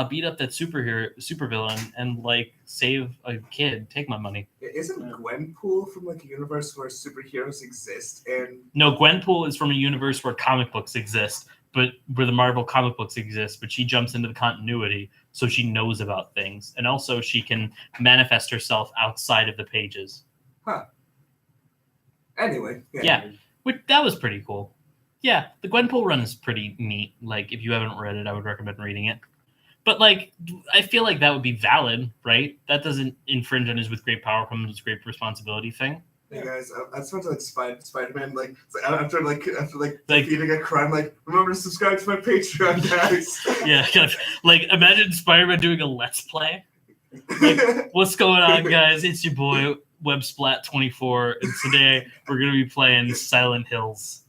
beat up that supervillain, and like save a kid. Take my money. Isn't Gwenpool from like a universe where superheroes exist? And No, Gwenpool is from a universe where comic books exist, but where the Marvel comic books exist. But she jumps into the continuity, so she knows about things, and also she can manifest herself outside of the pages. huh. Anyway, Yeah. That was pretty cool. Yeah, the Gwenpool run is pretty neat. Like, if you haven't read it, I would recommend reading it. But, like, I feel like that would be valid, right? That doesn't infringe on his with great power comes great responsibility thing. Hey guys, I just went to like Spider-Man, like after defeating a crime, like remember to subscribe to my Patreon, guys. Yeah, kind of, like imagine Spider-Man doing a Let's Play. Like, what's going on, guys? It's your boy WebSplat24, and today we're gonna be playing Silent Hills.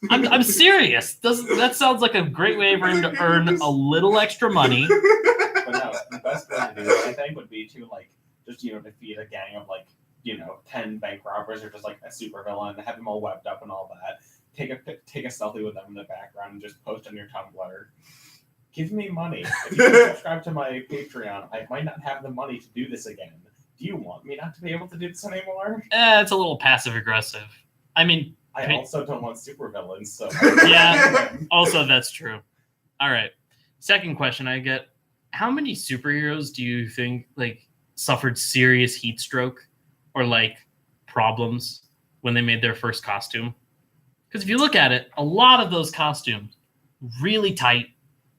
I'm serious. That sounds like a great way for him to earn a little extra money. But no, the best thing to do, I think, would be to like just defeat a gang of like 10 bank robbers or just like a supervillain, have them all webbed up and all that. Take a selfie with them in the background and just post on your Tumblr. Give me money. If you subscribe to my Patreon, I might not have the money to do this again. Do you want me not to be able to do this anymore? It's a little passive aggressive. I mean, I also don't want supervillains, so yeah. Also, that's true. All right. Second question I get: how many superheroes do you think like suffered serious heat stroke or like problems when they made their first costume? Because if you look at it, a lot of those costumes really tight.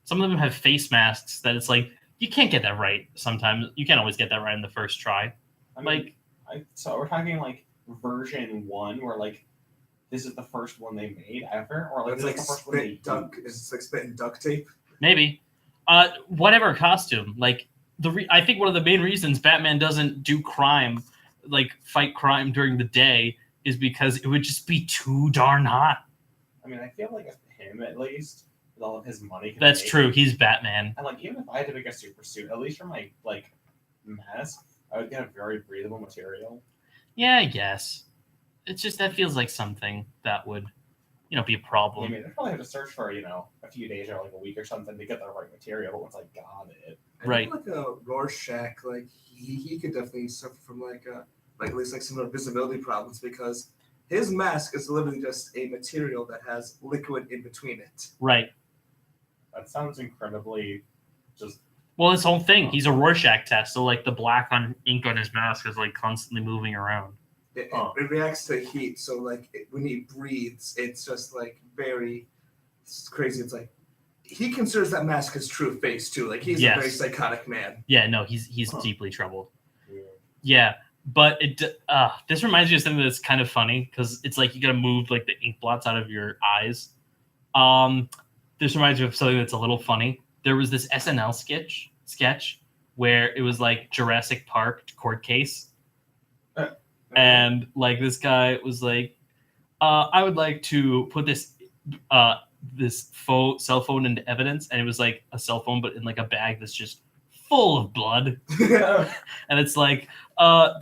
Some of them have face masks that it's like you can't get that right. Sometimes you can't always get that right in the first try. I mean, so we're talking like version 1, where like this is the first one they made ever, or like it's this like is the first one they duck. It's like spit and duct tape. Maybe. Whatever costume. Like I think one of the main reasons Batman doesn't do crime, like fight crime during the day, is because it would just be too darn hot. I mean, I feel like him at least with all of his money. That's true. He's Batman. And like, even if I had to make a super suit, at least for my like mask, I would get a very breathable material. Yeah, I guess. It's just that feels like something that would, be a problem. I mean, I probably have to search for a few days or like a week or something to get the right material. But once I got it, Right. Like a Rorschach, like he could definitely suffer from like at least like some visibility problems because his mask is literally just a material that has liquid in between it. Right. That sounds incredibly just. Well, his whole thing, he's a Rorschach test, so like the black ink on his mask is like constantly moving around. It reacts to heat, so like when he breathes, it's just like very crazy. It's like he considers that mask his true face too. Like he's a very psychotic man. Yeah, no, he's deeply troubled. Yeah, but this reminds me of something that's kind of funny because it's like you gotta move like the ink blots out of your eyes. This reminds me of something that's a little funny. There was this SNL sketch where it was like Jurassic Park court case. And like this guy was like, I would like to put this cell phone into evidence, and it was like a cell phone, but in like a bag that's just full of blood. And it's like,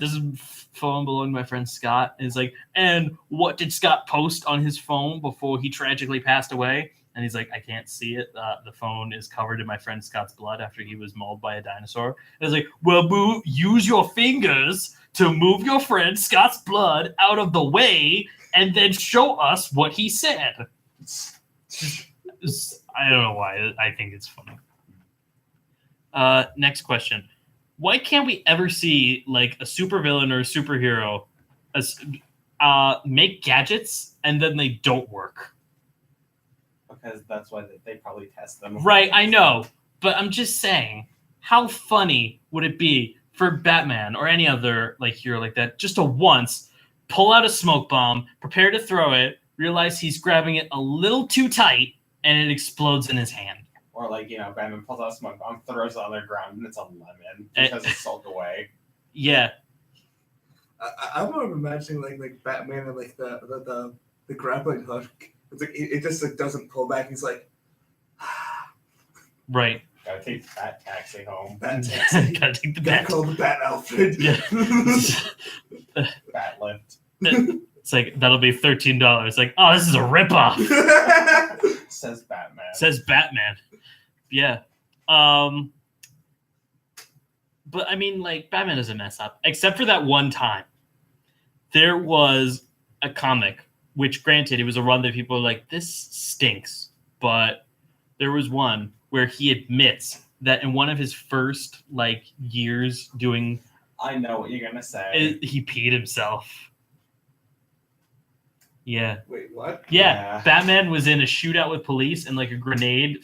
this is phone belonging to my friend Scott. And it's like, and what did Scott post on his phone before he tragically passed away? And he's like, I can't see it. The phone is covered in my friend Scott's blood after he was mauled by a dinosaur. And it's like, well, use your fingers to move your friend Scott's blood out of the way and then show us what he said. I don't know why. I think it's funny. Next question. Why can't we ever see like a supervillain or a superhero make gadgets and then they don't work? Because that's why they probably test them. Right, I know. But I'm just saying, how funny would it be for Batman or any other like hero like that just to once pull out a smoke bomb, prepare to throw it, realize he's grabbing it a little too tight, and it explodes in his hand? Or like, Batman pulls out a smoke bomb, throws it on the ground, and it's a lemon because it's soaked away. Yeah. I'm more imagining like Batman and like the grappling hook. It's like it just like doesn't pull back. He's like, right. Gotta take the bat taxi home. Bat taxi. Gotta take the Gotta bat. call the Bat Alfred. Yeah. Bat lift. It's like that'll be $13. Like, oh, this is a ripoff. Says Batman. Says Batman. Yeah. But I mean, like, Batman doesn't mess up, except for that one time. There was a comic, which granted, it was a run that people were like, this stinks. But there was one where he admits that in one of his first like years doing, I know what you're gonna say. he peed himself. Yeah. Wait, what? Yeah, Batman was in a shootout with police, and like a grenade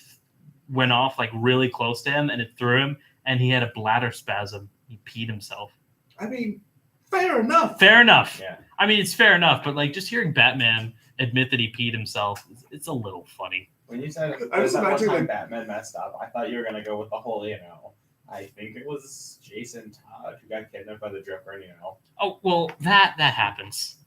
went off like really close to him, and it threw him, and he had a bladder spasm. He peed himself. I mean, fair enough. Fair enough. Yeah. I mean, it's fair enough, but like just hearing Batman admit that he peed himself, it's a little funny. When you said I was that one imagining, time like- Batman messed up, I thought you were gonna go with the whole, I think it was Jason Todd who got kidnapped by the Dripper, Oh well, that happens.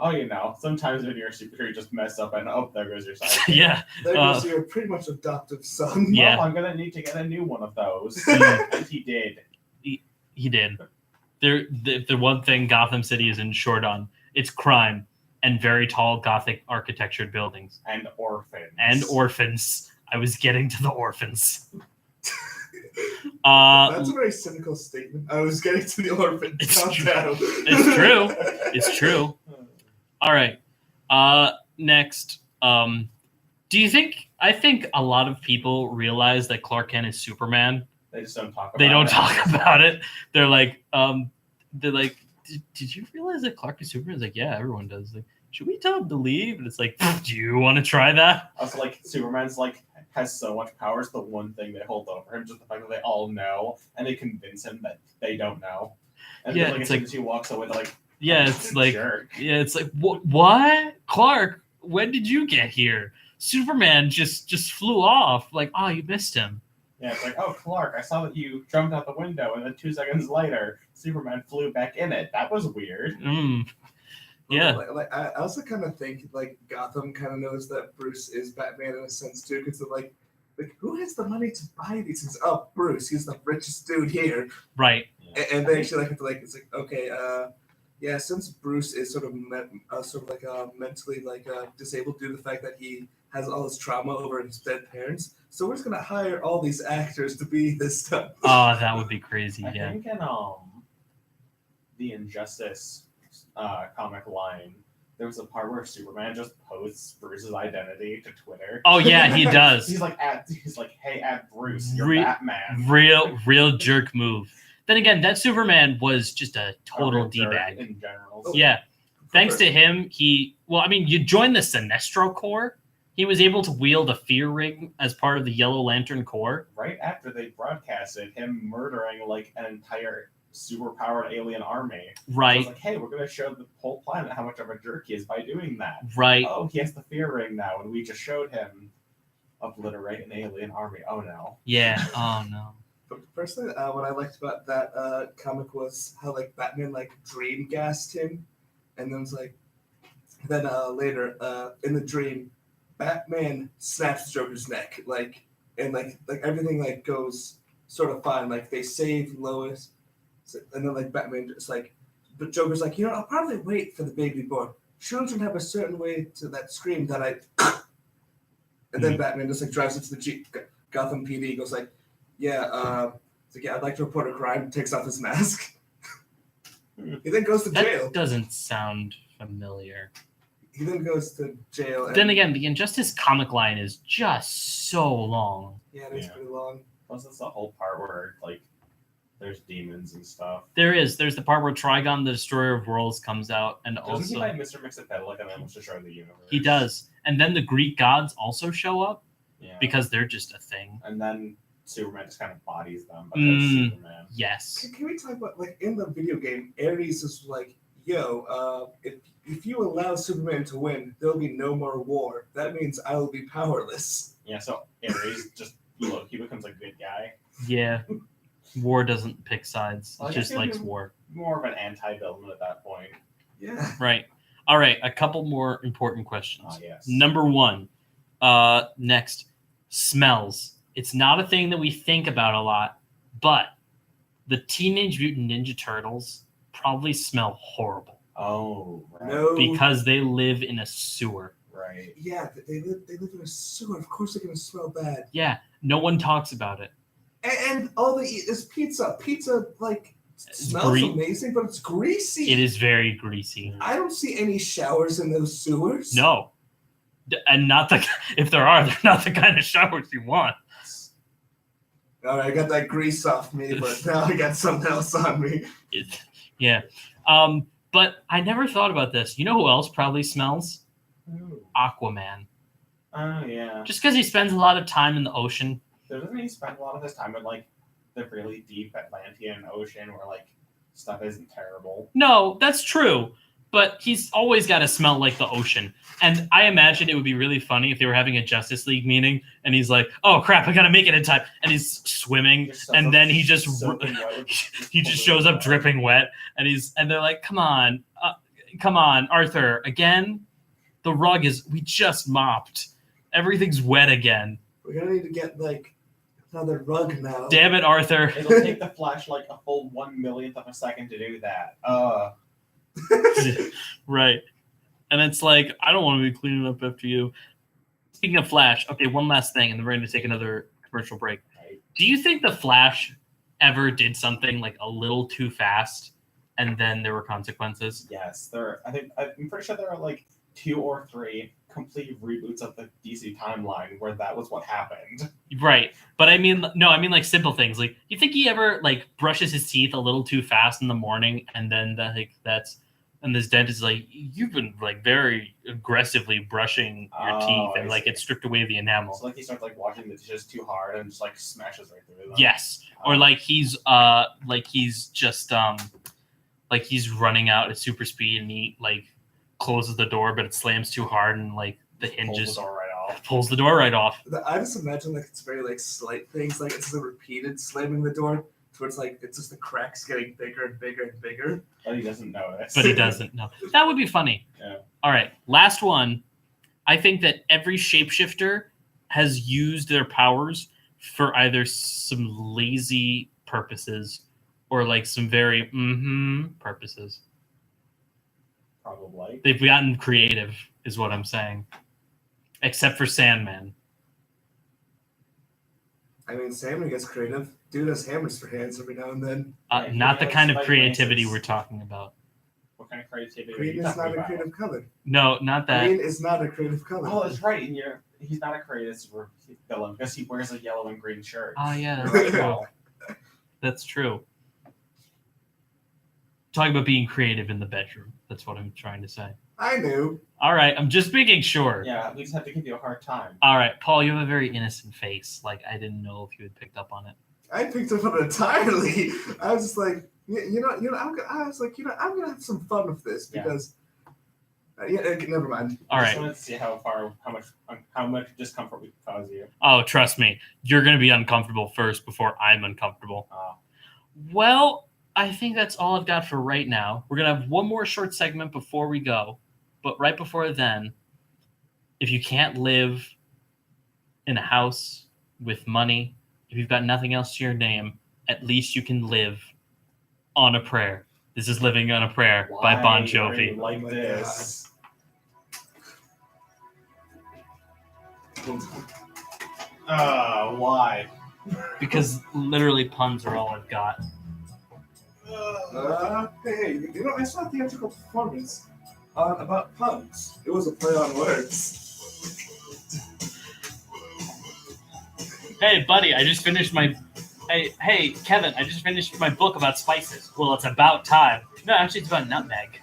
Oh, sometimes when you're a superhero, you just mess up and there goes your sidekick. Yeah. There goes your pretty much adoptive son. Yeah. Well, I'm gonna need to get a new one of those. Mm. And he did. He did. The one thing Gotham City is insured on, it's crime and very tall Gothic architectured buildings. And orphans. And orphans. I was getting to the orphans. That's a very cynical statement. I was getting to the orphans. It's Calm true. down. It's true. It's true. All right. Next. Do you think? I think a lot of people realize that Clark Kent is Superman. They just don't talk about it. They don't talk about it. They're like, did you realize that Clark is Superman? It's like, yeah, everyone does. Like, should we tell him to leave? And it's like, do you want to try that? Also, like, Superman's, has so much power. It's the one thing they hold over him, just the fact that they all know, and they convince him that they don't know. And Yeah, then, as it's soon like- as he walks away, they're like, Yeah, "Oh, it's you like, jerk." what? Clark, when did you get here? Superman just flew off. Like, oh, you missed him. Yeah, it's like, oh, Clark, I saw that you jumped out the window, and then 2 seconds later, Superman flew back in it. That was weird. Yeah. Like, I also kind of think like Gotham kind of knows that Bruce is Batman in a sense too, because they're like who has the money to buy these things? Oh, Bruce, he's the richest dude here. Right. And they actually have to it's like okay, yeah, since Bruce is sort of mentally disabled due to the fact that he has all this trauma over his dead parents, so we're just gonna hire all these actors to be this stuff. Oh, that would be crazy. I Yeah. think in the Injustice comic line, there was a part where Superman just posts Bruce's identity to Twitter. Oh yeah, he does. he's like, hey, at Bruce, you're Re- Batman. Real jerk move. Then again, that Superman was just a total Or jerk d-bag. in general. Yeah. Thanks to him, you joined the Sinestro Corps. He was able to wield a fear ring as part of the Yellow Lantern Corps. Right after they broadcasted him murdering an entire superpowered alien army. So Right. it's like, hey, we're going to show the whole planet how much of a jerk he is by doing that. Right. Oh, he has the fear ring now, and we just showed him obliterate an alien army. Oh, no. Yeah. Oh no. But personally, what I liked about that comic was how Batman dream gassed him, and then later in the dream, Batman snaps Joker's neck, and everything goes sort of fine. They save Lois, and then Batman just but Joker's I'll probably wait for the baby born. Children have a certain way to that scream that and then Batman just drives into the Gotham PD, goes yeah, I'd like to report a crime, takes off his mask. He then goes to jail. That doesn't sound familiar. He then goes to jail. And, Then again, the Injustice comic line is just so long. yeah, it's Yeah. pretty long. Plus, that's the whole part where, there's demons and stuff. There's the part where Trigon, the Destroyer of Worlds, comes out, and Doesn't he also find Mr. Mxyzptlk and then wants to destroy the universe? he does. And then the Greek gods also show up Yeah. because they're just a thing. And then Superman just kind of bodies them, but Mm. that's Superman. Yes. Can we talk about in the video game, Ares is yo, if you allow Superman to win, there'll be no more war. That means I will be powerless. Yeah, so Ares just he becomes a good guy. Yeah. War doesn't pick sides. Well, I It guess just he'll likes be- war. More of an anti-villain at that point. Yeah. Right. All right. A couple more important questions. Ah, yes. Number one. Next. Smells. It's not a thing that we think about a lot, but the Teenage Mutant Ninja Turtles probably smell horrible Oh, right. No. because they live in a sewer. Right. Yeah, they live in a sewer. Of course they're gonna smell bad. Yeah. No one talks about it. And all they eat is pizza. Pizza, like, smells Gre- amazing, but it's greasy. It is very greasy. I don't see any showers in those sewers. No. And not the if there are, they're not the kind of showers you want. All right, I got that grease off me, but now I got something else on me. Yeah. But I never thought about this. You know who else probably smells? Ooh. Aquaman. Oh yeah. Just because he spends a lot of time in the ocean. Doesn't he spend a lot of his time in like the really deep Atlantean Ocean where like stuff isn't terrible? No, that's true. But he's always got to smell like the ocean. And I imagine it would be really funny if they were having a Justice League meeting and he's like, oh crap, I got to make it in time. And he's swimming and then he just shows up dripping wet and they're like, come on, Arthur, again? The rug we just mopped. Everything's wet again. We're gonna need to get like another rug now. Damn it, Arthur. It'll take the Flash like a full 1/1,000,000th of a second to do that. Right. And it's like, I don't want to be cleaning up after you. Speaking of Flash, okay, one last thing, and then we're going to take another commercial break. Right. Do you think the Flash ever did something like a little too fast, and then there were consequences? Yes, I'm pretty sure there are like 2 or 3 complete reboots of the DC timeline where that was what happened. Right. But I mean like simple things. Like, you think he ever like brushes his teeth a little too fast in the morning, and then and this dentist is like, you've been like very aggressively brushing your teeth, and like it stripped away the enamel. So like he starts like washing the dishes too hard and just like smashes right through them. Yes. Or like he's just like he's running out at super speed and he like closes the door, but it slams too hard and like the hinges pulls the door right off. I just imagine like it's very like slight things, like it's the repeated slamming the door, so it's like it's just the cracks getting bigger and bigger and bigger. But he doesn't know this. But he doesn't know. That would be funny. Yeah. All right, last one. I think that every shapeshifter has used their powers for either some lazy purposes or like some very purposes. Probably. They've gotten creative, is what I'm saying. Except for Sandman. I mean, Sandman gets creative. Dude has hammers for hands every now and then. Yeah, Not the he kind of likes creativity spiky we're talking about. What kind of creativity Green are you is talking not a about? creative color. No, not that. Green is not a creative color. Oh, that's right. And he's not a creative villain because he wears a yellow and green shirt. Oh, yeah, You're that's right, true. Paul. That's true. Talking about being creative in the bedroom. That's what I'm trying to say. I knew. All right, I'm just making sure. Yeah, we just have to give you a hard time. All right, Paul, you have a very innocent face. Like, I didn't know if you had picked up on it. I picked up on it entirely. I was just like, I'm gonna have some fun with this because, never mind. All I right. just wanted to see how much discomfort we could cause you. Oh, trust me. You're going to be uncomfortable first before I'm uncomfortable. Well, I think that's all I've got for right now. We're going to have one more short segment before we go. But right before then, if you can't live in a house with money, if you've got nothing else to your name, at least you can live on a prayer. This is Living on a Prayer by Bon Why are Jovi. you like this? Why? Because literally puns are all I've got. Hey, I saw a theatrical performance about puns. It was a play on words. Hey, buddy, I just finished my... Hey, Kevin, I just finished my book about spices. Well, it's about time. No, actually, it's about nutmeg.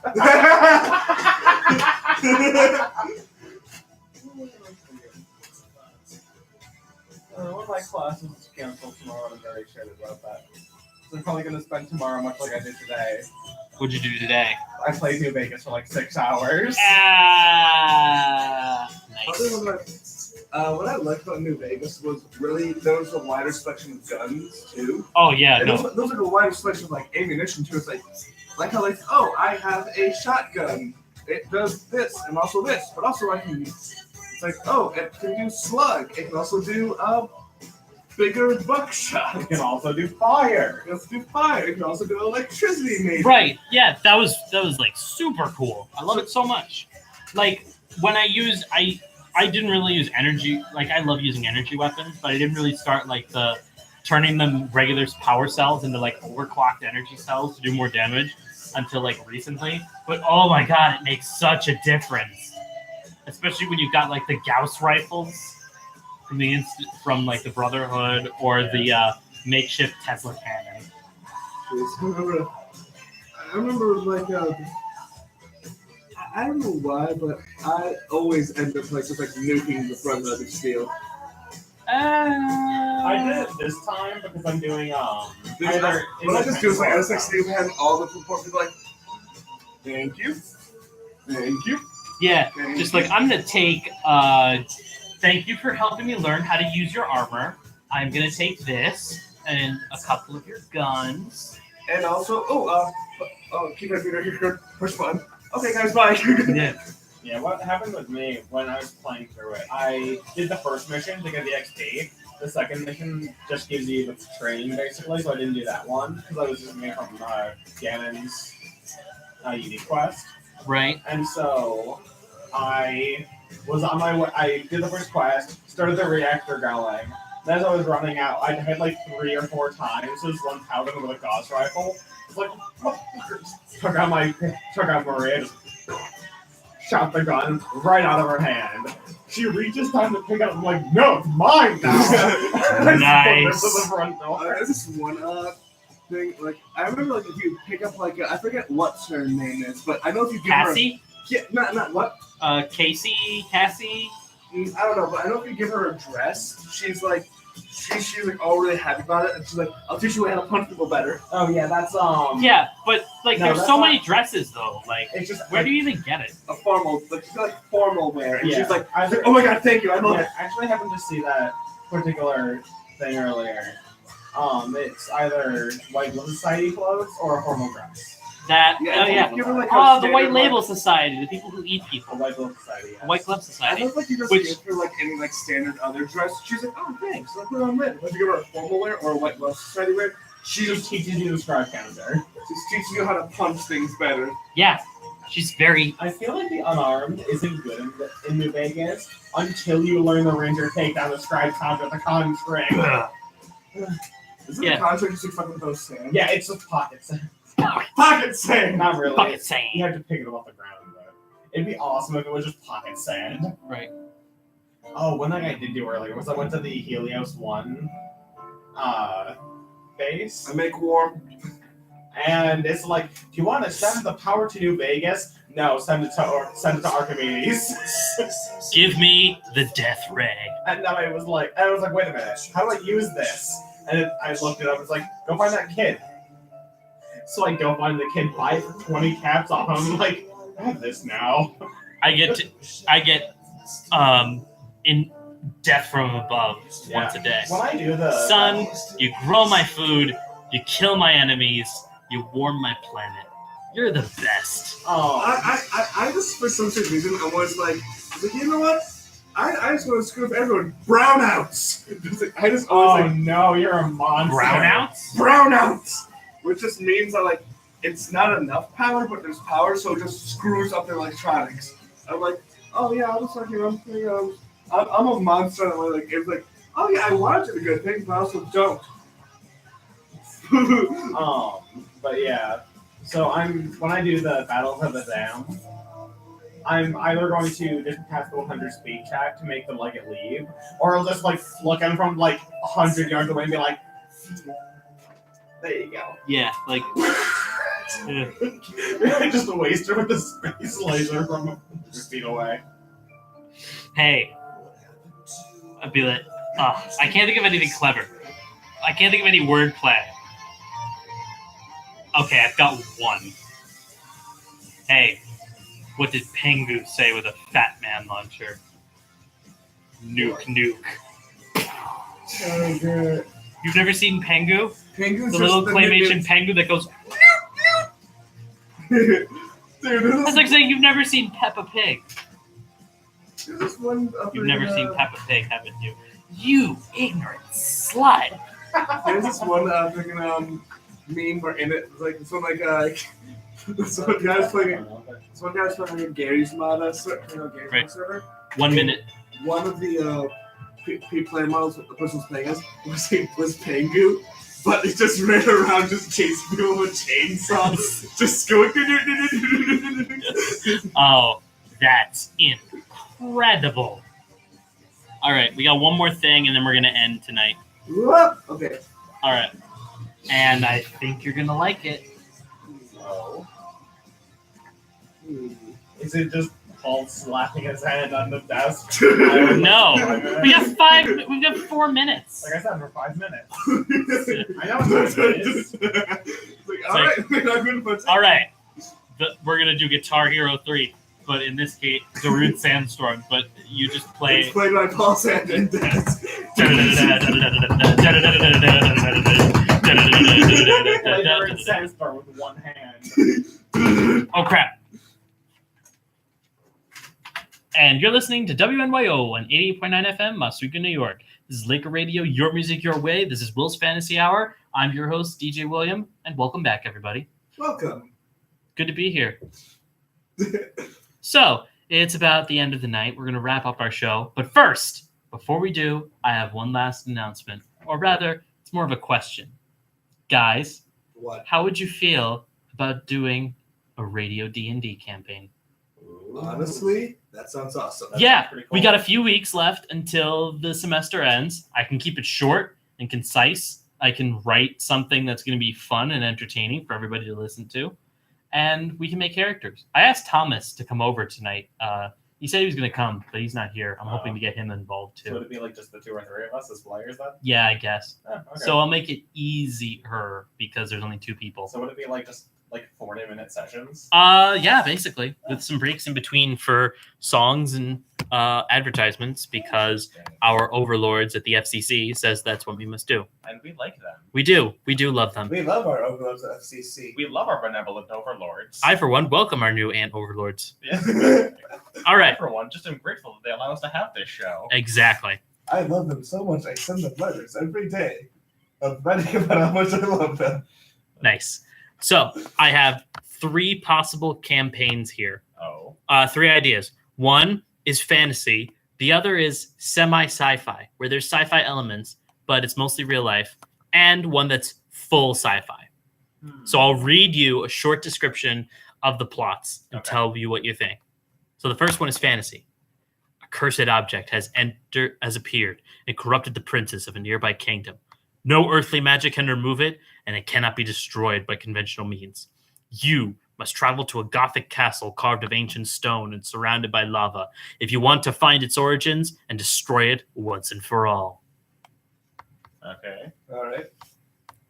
One of my classes is canceled tomorrow, and I'm very excited about that. So I'm probably going to spend tomorrow much like I did today. What'd you do today? I played New Vegas for like 6 hours. Nice. What I liked about New Vegas was really there was a wider selection of guns too. Oh, yeah, And no. there was like a wider selection of like ammunition too. It's like how like, oh, I have a shotgun. It does this and also this, but also I can. It's like, oh, it can do slug. It can also do bigger buckshot. It can also do fire. It can also do fire. It can also do electricity, maybe. Right, yeah, that was like super cool. I love it so much. Like, when I didn't really use energy. Like, I love using energy weapons, but I didn't really start like the turning them regular power cells into like overclocked energy cells to do more damage until like recently. But oh my god, it makes such a difference, especially when you've got like the Gauss rifles from like the Brotherhood or the makeshift Tesla cannon. I remember like I don't know why, but I always end up like just like nuking the front of the steel. I did it this time because I'm doing either. What I just do is like I just like Steve had all the support people like, thank you. Yeah, Thank just you. like I'm gonna take. Thank you for helping me learn how to use your armor. I'm gonna take this and a couple of your guns. And also, keep my finger here. Push button. Okay, guys, bye. Yeah. Yeah, what happened with me when I was playing through it? I did the first mission to get the XP. The second mission just gives you the training, basically, so I didn't do that one because I was just doing it from Ganon's UD quest. Right. And so I was on my way. I did the first quest, started the reactor going. Then as I was running out, I hit like 3 or 4 times. So this one paladin with a Gauss rifle. It's like, took out Maria, just shot the gun right out of her hand. She reaches down to pick it up. I'm like, no, it's mine now. Nice. To the front door. There's this one thing. Like I remember, like if you pick up like I forget what her name is, but I know if you give Cassie? her not what Cassie? Cassie? I don't know, but I know if you give her a dress, she's like all really happy about it, and she's like, I'll teach you how to punch people better. Oh yeah, that's Yeah, but like No, there's that's so not- many dresses though. Like It's just where do you even get it? A formal, like she's got like formal wear, and Yeah. she's like, I oh my god, thank you, I love yeah, it. actually happened to see that particular thing earlier. It's either White Glove Society clothes or a formal dress. That Yeah, give her, like, Oh, a the White standard, Label Society, the people who eat A people. White Glove Society. Yes. White Glove I Society. love like you just Which- give her like any like standard other dress. She's like, oh thanks, like put it on red. But if you give her a formal wear or a white glove society wear, She just teaches you the scribe counter. she's teaching you how to punch things better. Yeah. She's very I feel like the unarmed isn't good in New Vegas until you learn the ranger take down the scribe counter with the con string. Isn't Yeah. the contract just like fucking those sand? Yeah, it's just pocket sand. Pocket sand! Not really. pocket You sand. have to pick it up off the ground, but it'd be awesome if it was just pocket sand. Right. Oh, one thing I did do earlier was I went to the Helios 1 base, I make warm. and it's like, do you want to send the power to New Vegas? No, send it to Archimedes. Give me the death ray. And then I was like, wait a minute, how do I use this? And I looked it up. It's like, go find that kid. So I go find the kid, buy 20 caps off him. I'm like, I have this now. I get in death from above once a day. When I do the Son, you grow my food, you kill my enemies, you warm my planet. You're the best. Oh, I just for some strange reason I was like, you know what? I just want to screw up everyone. Brownouts. I just always like no, you're a monster. Brownouts? brownouts, which just means that like it's not enough power, but there's power, so it just screws up their electronics. I'm like, oh yeah, I'm just like I'm a monster. And like it's like, oh yeah, I want to do good things, but I also don't. But yeah. So when I do the battles of the dam, I'm either going to just pass the 100 speed check to make them like it leave, or I'll just like look at them from like 100 yards away and be like, there you go. Yeah, like Just waste her with the space laser from 100 feet away. hey. I'd be like, I can't think of anything clever. I can't think of any wordplay. Okay, I've got one. Hey, what did Pengu say with a Fat Man launcher? Nuke, nuke. Oh good. You've never seen Pengu? Penguins The little claymation Pengu that goes. Dude, this That's like saying you've never seen Peppa Pig. is this one. You've never seen Peppa Pig, haven't you? You ignorant slut. There's this one freaking meme where in it like this one this one guy's playing Gary's mod server. Right. 1 minute. One of the player models the person was playing as was Pengu, but it just ran around just chasing people with chainsaws, just going. Oh, that's incredible. All right, we got one more thing, and then we're going to end tonight. Okay. All right. And I think you're going to like it. Oh. Is it just Paul slapping his hand on the desk? No. We got 4 minutes. Like I said, for 5 minutes. I know what it is. All right. We're going to do Guitar Hero 3. But in this case, it's a rude sandstorm. But you just play. It's played by Paul's hand and desk. Like sandstorm with one hand. Oh crap! And you're listening to WNYO on 88.9 FM, Oswego, New York. This is Laker Radio, your music, your way. This is Will's Fantasy Hour. I'm your host, DJ William, and welcome back, everybody. Welcome. Good to be here. So, it's about the end of the night. We're going to wrap up our show. But first, before we do, I have one last announcement. Or rather, it's more of a question. Guys, What? how would you feel about doing a radio D&D campaign? Honestly, that sounds awesome. Yeah, pretty cool. we got a few weeks left until the semester ends. I can keep it short and concise. I can write something that's going to be fun and entertaining for everybody to listen to. And we can make characters. I asked Thomas to come over tonight. He said he was going to come, but he's not here. I'm hoping to get him involved So would too. it be like just the 2 or 3 of us as players then? Yeah, I guess. Oh, okay. So I'll make it easier because there's only 2 people. So would it be like just like 40-minute sessions? Yeah, basically, with some breaks in between for songs and advertisements, because our overlords at the FCC says that's what we must do. And we like them. We do love them. We love our overlords at FCC. We love our benevolent overlords. I, for one, welcome our new ant overlords. Yeah. All I, right, for one, just am grateful that they allow us to have this show. exactly. I love them so much. I send them letters every day of writing about how much I love them. Nice. So I have 3 possible campaigns here. Oh. 3 ideas. One is fantasy. The other is semi-sci-fi, where there's sci-fi elements, but it's mostly real life. And one that's full sci-fi. So I'll read you a short description of the plots and tell you what you think. So the first one is fantasy. A cursed object has appeared and corrupted the princes of a nearby kingdom. No earthly magic can remove it, and it cannot be destroyed by conventional means. You must travel to a Gothic castle carved of ancient stone and surrounded by lava if you want to find its origins and destroy it once and for all. Okay. All right.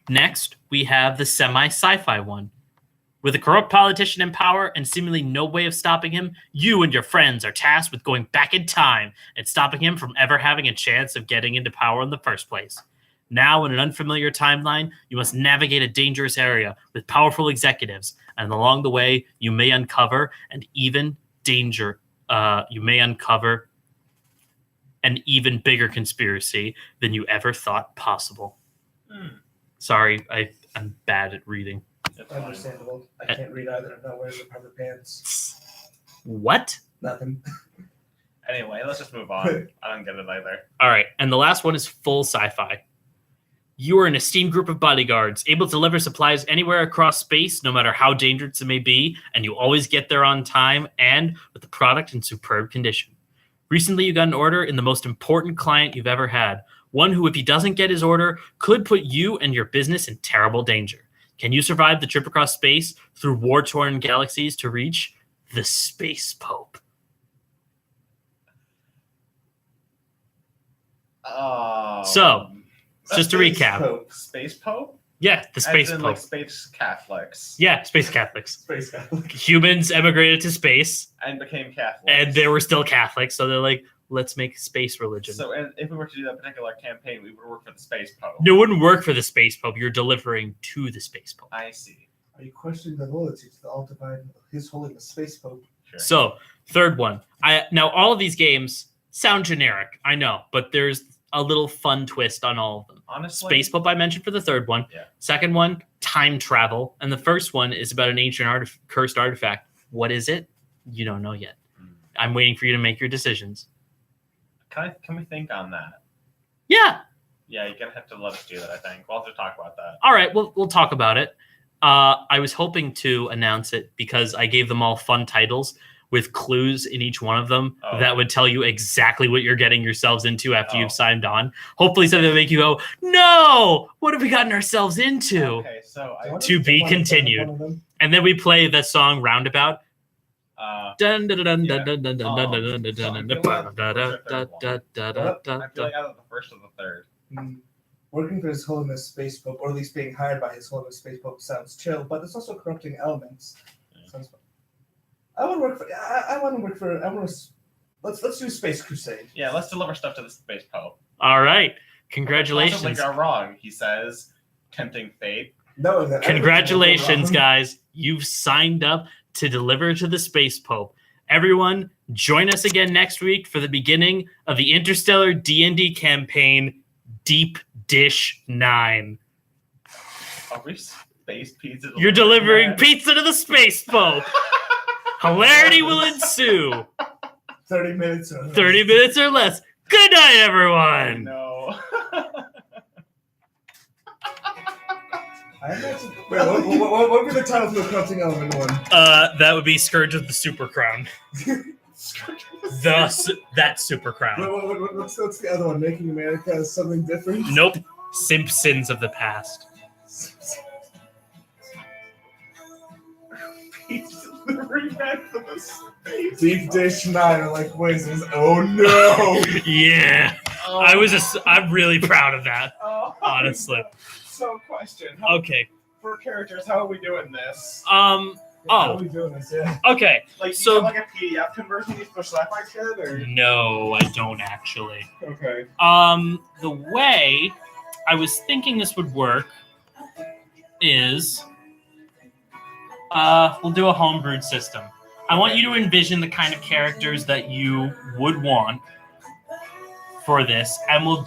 Next, we have the semi-sci-fi one. With a corrupt politician in power and seemingly no way of stopping him, you and your friends are tasked with going back in time and stopping him from ever having a chance of getting into power in the first place. Now, in an unfamiliar timeline, you must navigate a dangerous area with powerful executives, and along the way, you may uncover an even bigger conspiracy than you ever thought possible. Sorry, I'm bad at reading. It's fine. Understandable. I can't read either. I'm not wearing the rubber pants. What? Nothing. Anyway, let's just move on. I don't get it either. All right, and the last one is full sci-fi. You are an esteemed group of bodyguards, able to deliver supplies anywhere across space, no matter how dangerous it may be, and you always get there on time and with the product in superb condition. Recently, you got an order in the most important client you've ever had, one who, if he doesn't get his order, could put you and your business in terrible danger. Can you survive the trip across space through war-torn galaxies to reach the Space Pope? So, just to recap. Pope. Space Pope? Yeah, the Space As in, Pope. like Space Catholics. Yeah, Space Catholics. Space Catholic. Humans emigrated to space, And became Catholics. and they were still Catholics, so they're like, let's make space religion. So, and if we were to do that particular campaign, we would work for the Space Pope. No, it wouldn't work for the Space Pope. You're delivering to the Space Pope. I see. Are you questioning the loyalty to the all divine His Holiness Space Pope? Sure. So, third one. Now, all of these games sound generic, I know, but there's a little fun twist on all of them. Honestly, Space Pope I mentioned for the third one. Yeah. Second one, time travel. And the first one is about an ancient cursed artifact. What is it? You don't know yet. I'm waiting for you to make your decisions. Can we think on that? Yeah. Yeah, you're gonna have to let us do that. I think we'll have to talk about that. All right. We'll talk about it. I was hoping to announce it because I gave them all fun titles with clues in each one of them that would tell you exactly what you're getting yourselves into after you've signed on. Hopefully something that make you go, no, what have we gotten ourselves into? Okay, so To be continued. And then we play the song Roundabout. Dun dun dun dun dun dun dun dun dun dun dun dun I feel like either the first or the third. Working for His Holiness Space Pope, or at least being hired by His Holiness Space Pope, sounds chill, but there's also corrupting elements. Sounds fun. I want to work for. I want to work for. Let's do Space Crusade. Yeah, let's deliver stuff to the Space Pope. All right, congratulations. Possibly go wrong, he says, tempting fate. No, Congratulations, guys! You've signed up to deliver to the Space Pope. Everyone, join us again next week for the beginning of the Interstellar D&D campaign, Deep Dish 9. Are we space pizza? You're delivering pizza to the Space Pope. Hilarity will ensue. 30 minutes or less. 30 minutes or less. Good night, everyone. No. What would be the title for the corrupting element one? That would be Scourge of the Super Crown. That Super Crown. What's the other one? Making America something different? Nope. Simpsons of the past. Bring back to the space. Deep Dish 9 are like whizzes. Oh no! Yeah. I'm really proud of that. Honestly. So, question. Okay. For characters, how are we doing this? How are we doing this? Yeah. Okay. Like, So- you have like a PDF conversion you push that my kid, or? No, I don't actually. Okay. The way I was thinking this would work is we'll do a homebrewed system. I want you to envision the kind of characters that you would want for this, and we'll do